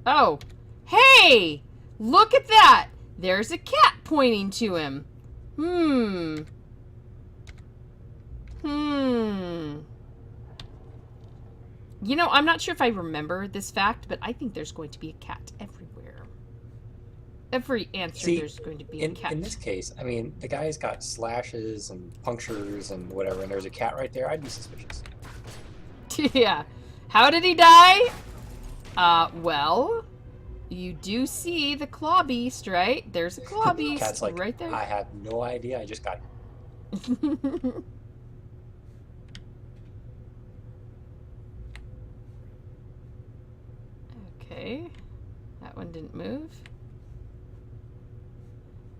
Oh, hey! Look at that! There's a cat pointing to him. You know, I'm not sure if I remember this fact, but I think there's going to be a cat everywhere. Every answer See, there's going to be a cat. in this case, I mean, the guy's got slashes and punctures and whatever, and there's a cat right there. I'd be suspicious. Yeah. How did he die? Well, you do see the claw beast, right? There's a claw beast Cat's like, right there. I have no idea. I just got Okay. That one didn't move.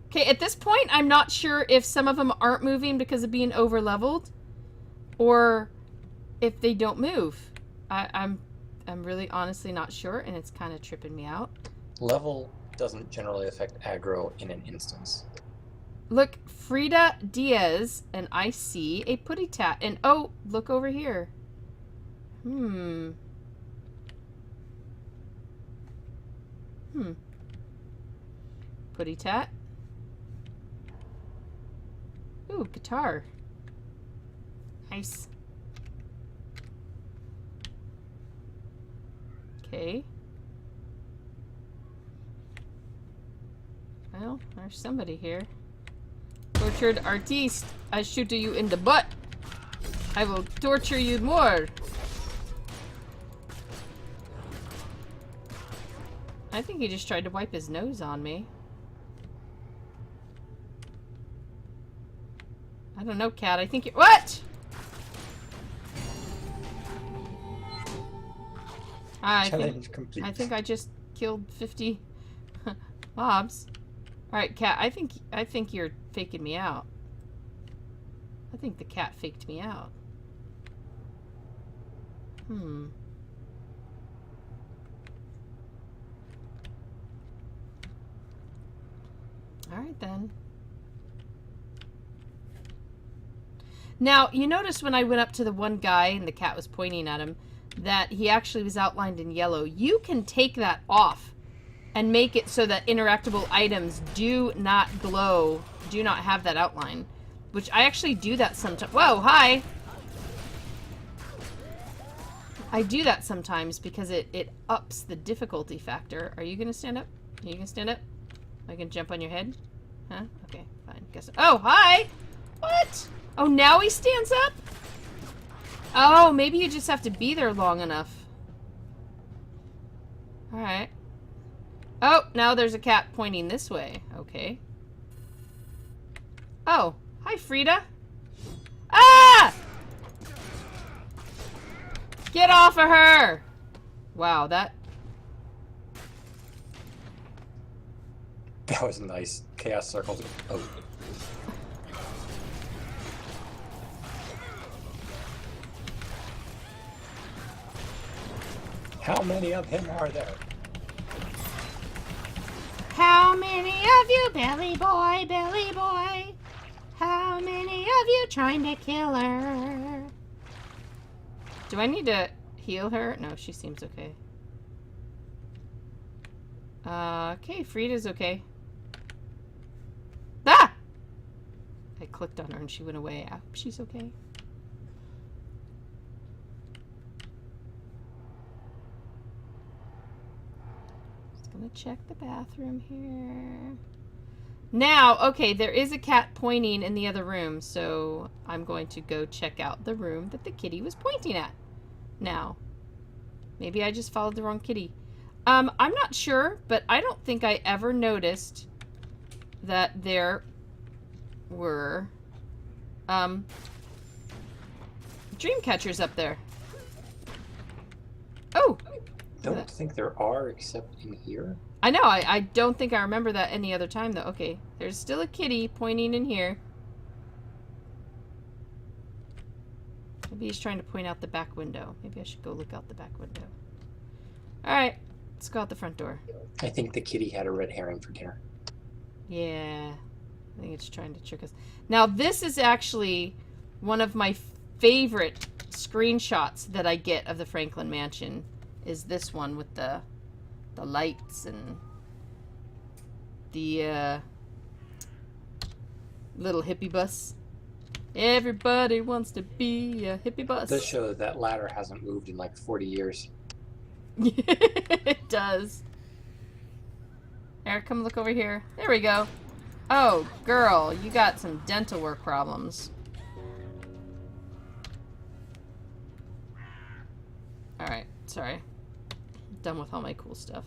Okay, at this point, I'm not sure if some of them aren't moving because of being over-leveled, or if they don't move. I'm really honestly not sure, and it's kind of tripping me out. Level doesn't generally affect aggro in an instance. Look, Frida Diaz, and I see a putty tat. And oh, look over here. Putty tat. Ooh, guitar. Nice. Okay. Well, there's somebody here. Tortured artiste, I shoot you in the butt. I will torture you more. I think he just tried to wipe his nose on me. I don't know, cat. I think you— What? I think I just killed 50 mobs. Alright, cat, I think you're faking me out. I think the cat faked me out. Alright then. Now, you notice when I went up to the one guy and the cat was pointing at him that he actually was outlined in yellow. You can take that off and make it so that interactable items do not glow, do not have that outline. Which I actually do that sometimes. Whoa, hi! I do that sometimes because it ups the difficulty factor. Are you gonna stand up? Are you gonna stand up? I can jump on your head? Huh? Okay, fine. Guess. Oh, hi! What? Oh, now he stands up? Oh, maybe you just have to be there long enough. Alright. Oh, now there's a cat pointing this way. Okay. Oh, hi, Frida. Ah! Get off of her! Wow, that was nice. Chaos circles. Oh. How many of him are there? How many of you, Billy boy, Billy boy? How many of you trying to kill her? Do I need to heal her? No, she seems okay. Okay, Frida's okay. Ah! I clicked on her and she went away. I hope she's okay. Just gonna check the bathroom here. Now, okay, there is a cat pointing in the other room, so I'm going to go check out the room that the kitty was pointing at. Now, maybe I just followed the wrong kitty. I'm not sure, but I don't think I ever noticed that there were dream catchers up there. Oh! Don't think there are, except in here. I know, I don't think I remember that any other time, though. Okay, there's still a kitty pointing in here. Maybe he's trying to point out the back window. Maybe I should go look out the back window. Alright, let's go out the front door. I think the kitty had a red herring for dinner. Yeah, I think it's trying to trick us. Now, this is actually one of my favorite screenshots that I get of the Franklin Mansion, is this one with the lights and the little hippie bus. Everybody wants to be a hippie bus. This show that ladder hasn't moved in like 40 years. It does. Eric, come look over here. There we go. Oh, girl, you got some dental work problems. Alright, sorry. I'm done with all my cool stuff.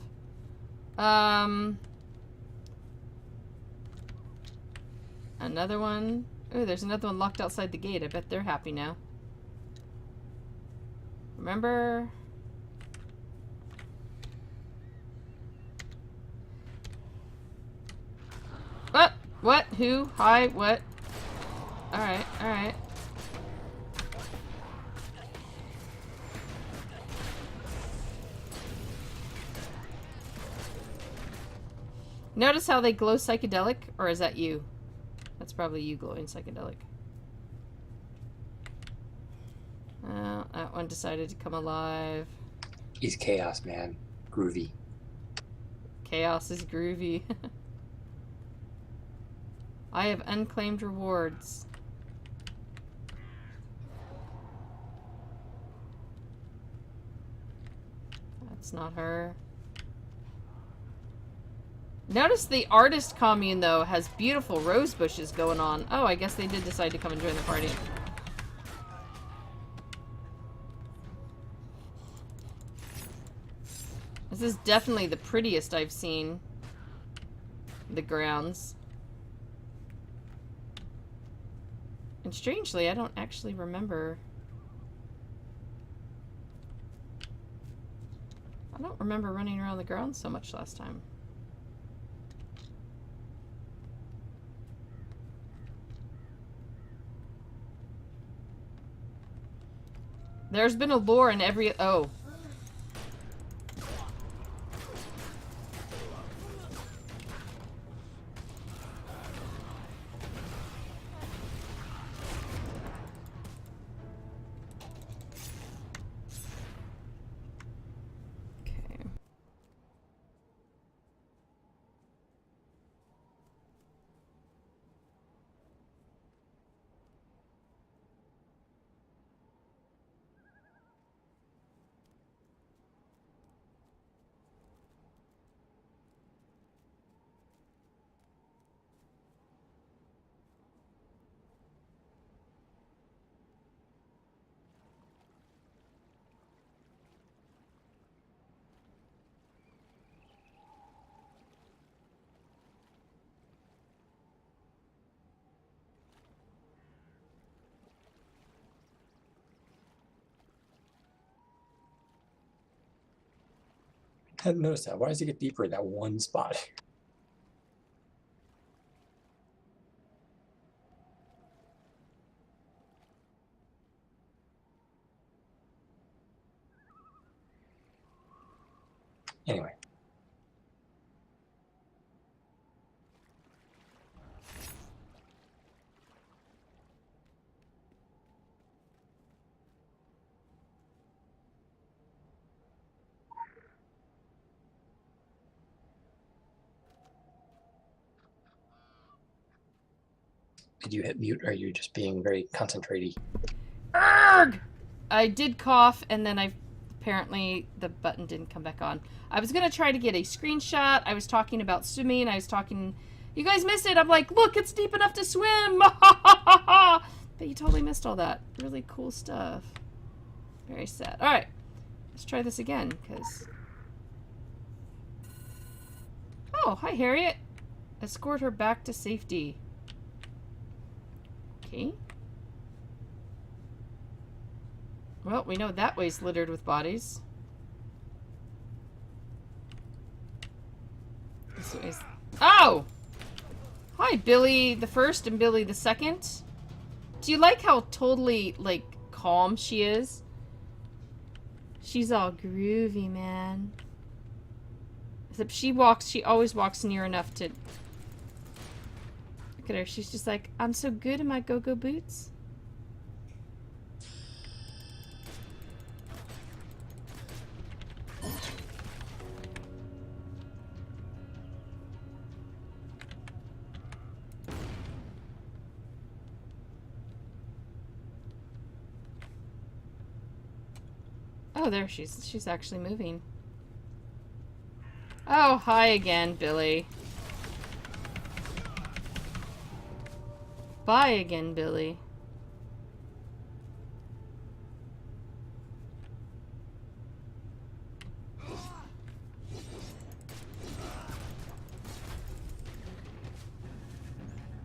Another one. Oh, there's another one locked outside the gate. I bet they're happy now. Remember? What? What? Who? Hi? What? Alright, alright. Notice how they glow psychedelic? Or is that you? That's probably you glowing psychedelic. That one decided to come alive. He's chaos, man. Groovy. Chaos is groovy. I have unclaimed rewards. That's not her. Notice the artist commune, though, has beautiful rose bushes going on. Oh, I guess they did decide to come and join the party. This is definitely the prettiest I've seen. The grounds. And strangely, I don't actually remember. I don't remember running around the grounds so much last time. There's been a lore in every... Oh. Okay. I hadn't noticed that. Why does it get deeper in that one spot? Anyway. Did you hit mute, or are you just being very concentrated? Arrgh! I did cough, and then apparently the button didn't come back on. I was gonna try to get a screenshot. I was talking about swimming. I was talking... You guys missed it! I'm like, look, it's deep enough to swim! But you totally missed all that. Really cool stuff. Very sad. Alright. Let's try this again, because... Oh, hi, Harriet. Escort her back to safety. Okay. Well, we know that way's littered with bodies. This way's... Oh! Hi, Billy the First and Billy the Second. Do you like how totally, like, calm she is? She's all groovy, man. Except she always walks near enough to... Look at her, she's just like, I'm so good in my go-go boots. Oh, there she's actually moving. Oh, hi again, Billy. Bye again, Billy.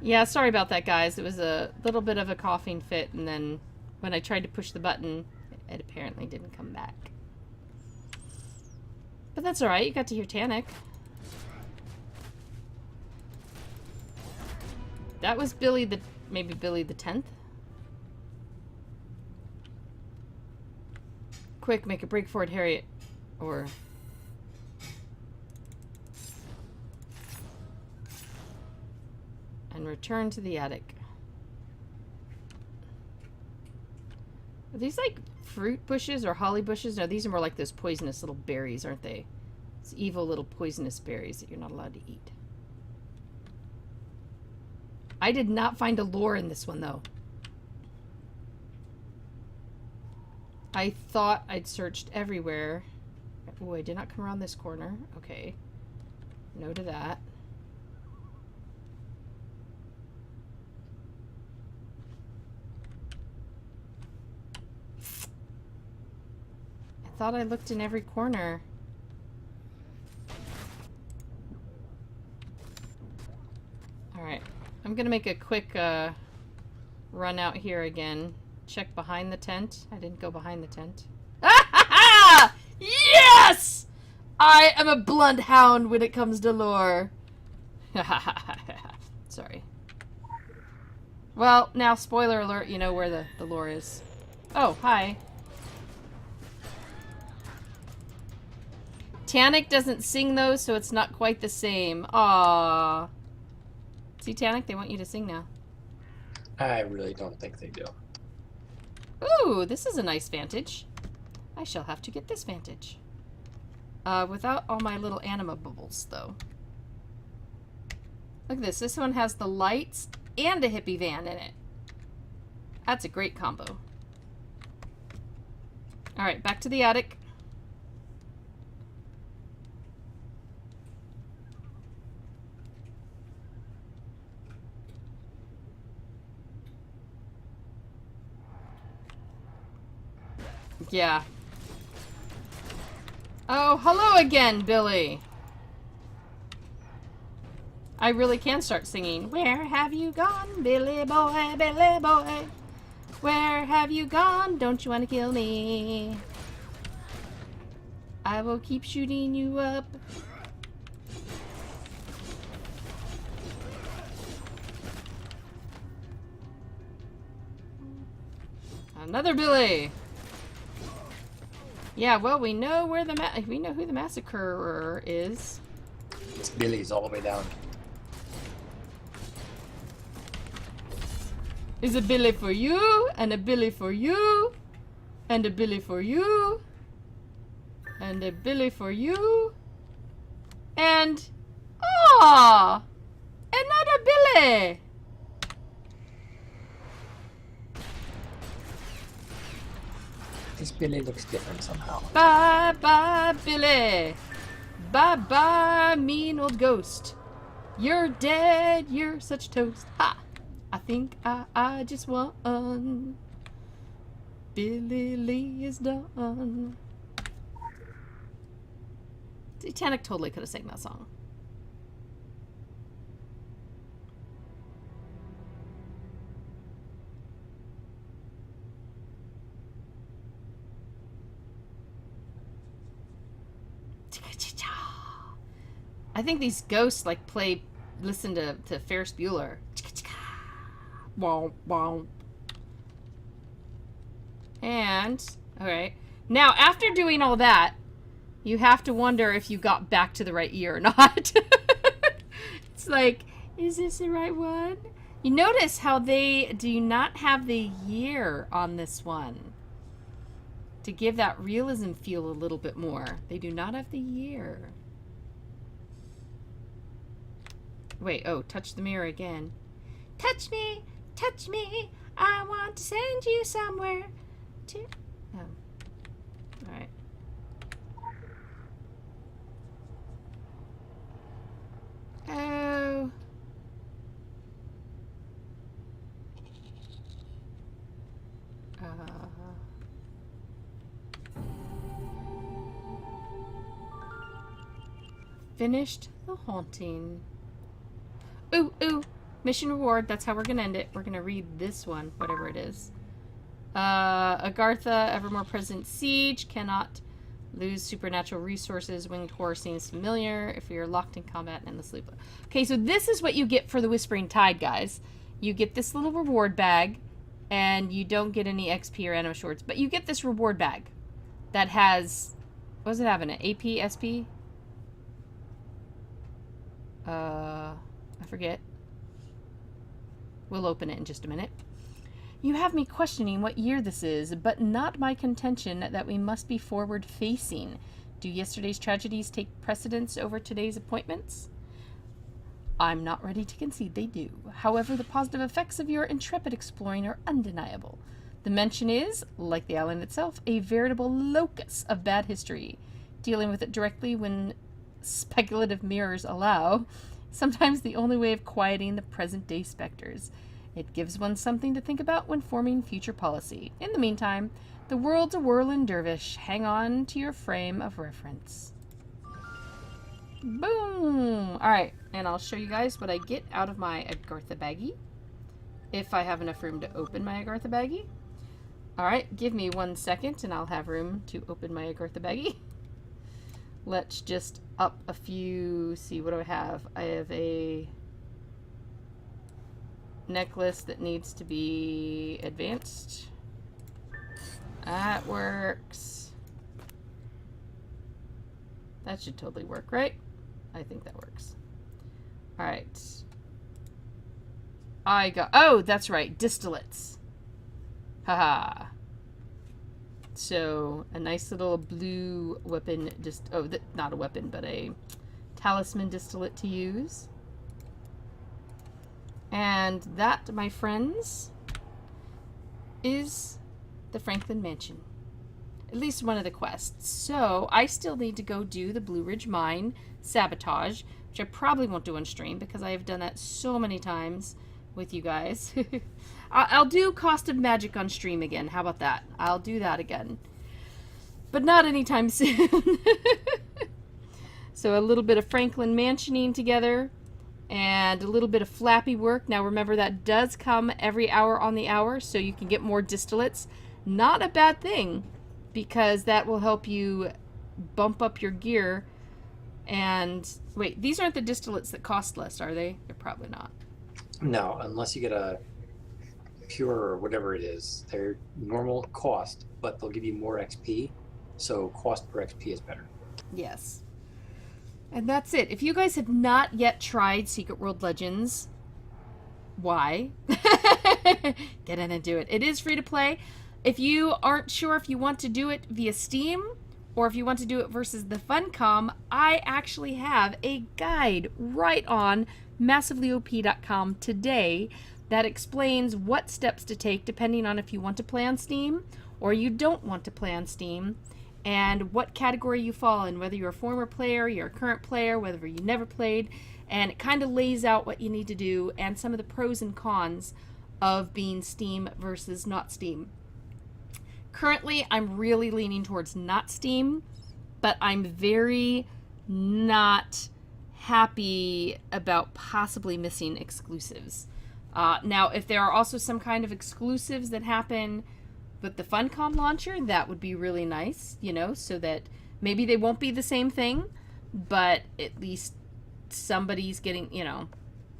Yeah, sorry about that, guys. It was a little bit of a coughing fit, and then when I tried to push the button, it apparently didn't come back. But that's alright, you got to hear Tannic. That was Billy the... maybe Billy the 10th? Quick, make a break for it, Harriet. Or... and return to the attic. Are these like fruit bushes or holly bushes? No, these are more like those poisonous little berries, aren't they? It's evil little poisonous berries that you're not allowed to eat. I did not find a lure in this one, though. I thought I'd searched everywhere. Oh, I did not come around this corner. Okay. No to that. I thought I looked in every corner. Alright. I'm gonna make a quick run out here again. Check behind the tent. I didn't go behind the tent. Yes! I am a bloodhound when it comes to lore. Sorry. Well, now, spoiler alert, you know where the lore is. Oh, hi. Tannic doesn't sing those, so it's not quite the same. Aww. See, Tannic, they want you to sing now. I really don't think they do. Ooh, this is a nice vantage. I shall have to get this vantage. Without all my little anima bubbles, though. Look at this. This one has the lights and a hippie van in it. That's a great combo. Alright, back to the attic. Yeah. Oh, hello again, Billy. I really can start singing. Where have you gone, Billy boy, Billy boy? Where have you gone? Don't you want to kill me? I will keep shooting you up. Another Billy. Yeah, well, we know where we know who the massacrer is. It's Billy's all the way down. Is a Billy for you, and a Billy for you, and a Billy for you, and a Billy for you, and another Billy. This Billy looks different somehow. Bye bye, Billy. Bye bye, mean old ghost. You're dead. You're such toast. Ha! I think I just won. Billy Lee is done. Titanic totally could have sang that song. I think these ghosts like listen to Ferris Bueller. And, alright. Now, after doing all that, you have to wonder if you got back to the right year or not. It's like, is this the right one? You notice how they do not have the year on this one. To give that realism feel a little bit more. They do not have the year. Wait, oh, touch the mirror again. Touch me, I want to send you somewhere to... Oh. Alright. Finished the haunting. Ooh, ooh. Mission reward. That's how we're going to end it. We're going to read this one, whatever it is. Agartha, Evermore Present Siege. Cannot lose supernatural resources. Winged Horror seems familiar. If you're locked in combat and the sleep. Okay, so this is what you get for the Whispering Tide, guys. You get this little reward bag, and you don't get any XP or Anima Swords, but you get this reward bag that has, what does it have in it? AP, SP? I forget. We'll open it in just a minute. You have me questioning what year this is, but not my contention that we must be forward-facing. Do yesterday's tragedies take precedence over today's appointments? I'm not ready to concede they do. However, the positive effects of your intrepid exploring are undeniable. The mansion is, like the island itself, a veritable locus of bad history. Dealing with it directly when speculative mirrors allow, sometimes the only way of quieting the present-day specters. It gives one something to think about when forming future policy. In the meantime, the world's a whirling dervish. Hang on to your frame of reference. Boom! Alright, and I'll show you guys what I get out of my Agartha baggie. If I have enough room to open my Agartha baggie. Alright, give me 1 second and I'll have room to open my Agartha baggie. Let's just up a few. See, what do I have? I have a necklace that needs to be advanced. That works. That should totally work, right? I think that works. Alright. I got... Oh, that's right. Distillates. Haha. So, a nice little blue weapon, just, oh, not a weapon, but a talisman distillate to use. And that, my friends, is the Frankling Mansion. At least one of the quests. So, I still need to go do the Blue Ridge Mine sabotage, which I probably won't do on stream because I have done that so many times with you guys. I'll do Cost of Magic on stream again. How about that? I'll do that again. But not anytime soon. So a little bit of Frankling Mansioning together. And a little bit of Flappy work. Now remember, that does come every hour on the hour. So you can get more distillates. Not a bad thing. Because that will help you bump up your gear. And wait, these aren't the distillates that cost less, are they? They're probably not. No, unless you get a pure or whatever it is. They're normal cost, but they'll give you more XP. So cost per XP is better. Yes. And that's it. If you guys have not yet tried Secret World Legends, why? Get in and do it. It is free to play. If you aren't sure if you want to do it via Steam or if you want to do it versus the Funcom, I actually have a guide right on massivelyop.com today that explains what steps to take depending on if you want to play on Steam or you don't want to play on Steam, and what category you fall in, whether you're a former player, you're a current player, whether you never played, and it kind of lays out what you need to do and some of the pros and cons of being Steam versus not Steam. Currently, I'm really leaning towards not Steam, but I'm very not happy about possibly missing exclusives. Now, if there are also some kind of exclusives that happen with the Funcom launcher, that would be really nice, you know, so that maybe they won't be the same thing, but at least somebody's getting, you know,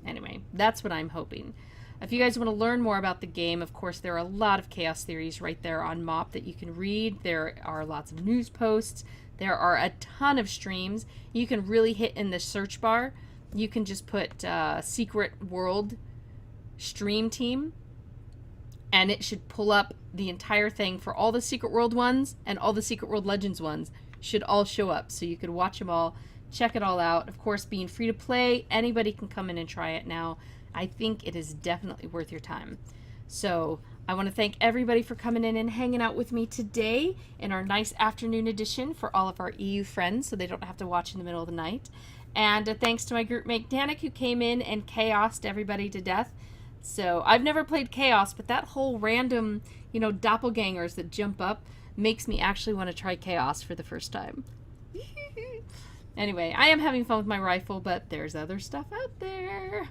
anyway, that's what I'm hoping. If you guys want to learn more about the game, of course, there are a lot of chaos theories right there on MOP that you can read. There are lots of news posts. There are a ton of streams. You can really hit in the search bar. You can just put Secret World Stream Team, and it should pull up the entire thing for all the Secret World ones, and all the Secret World Legends ones should all show up. So you could watch them all, check it all out. Of course, being free to play, anybody can come in and try it now. I think it is definitely worth your time. So I want to thank everybody for coming in and hanging out with me today in our nice afternoon edition for all of our EU friends, so they don't have to watch in the middle of the night. And thanks to my group mate Danik, who came in and chaosed everybody to death. So I've never played Chaos, but that whole random, you know, doppelgangers that jump up makes me actually want to try Chaos for the first time. Anyway, I am having fun with my rifle, but there's other stuff out there.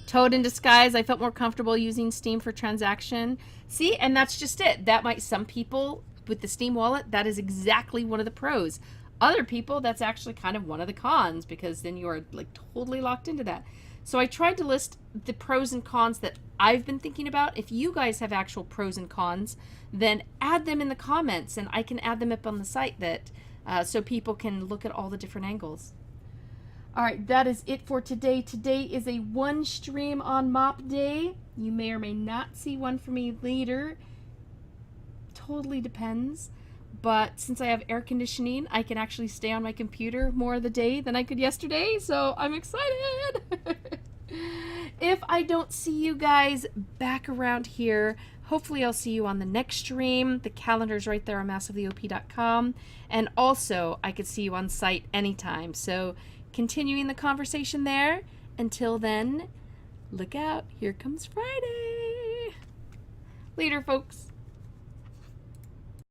Toad in Disguise, I felt more comfortable using Steam for transaction. See, and that's just it. That might, some people with the Steam wallet, that is exactly one of the pros. Other people, that's actually kind of one of the cons, because then you are like totally locked into that. So I tried to list the pros and cons that I've been thinking about. If you guys have actual pros and cons, then add them in the comments, and I can add them up on the site that so people can look at all the different angles. All right, that is it for today. Today is a one stream on Mop Day. You may or may not see one for me later. Totally depends. But since I have air conditioning, I can actually stay on my computer more of the day than I could yesterday, so I'm excited. If I don't see you guys back around here, hopefully I'll see you on the next stream. The calendar's right there on massivelyop.com. And also, I could see you on site anytime. So continuing the conversation there. Until then, look out. Here comes Friday. Later, folks.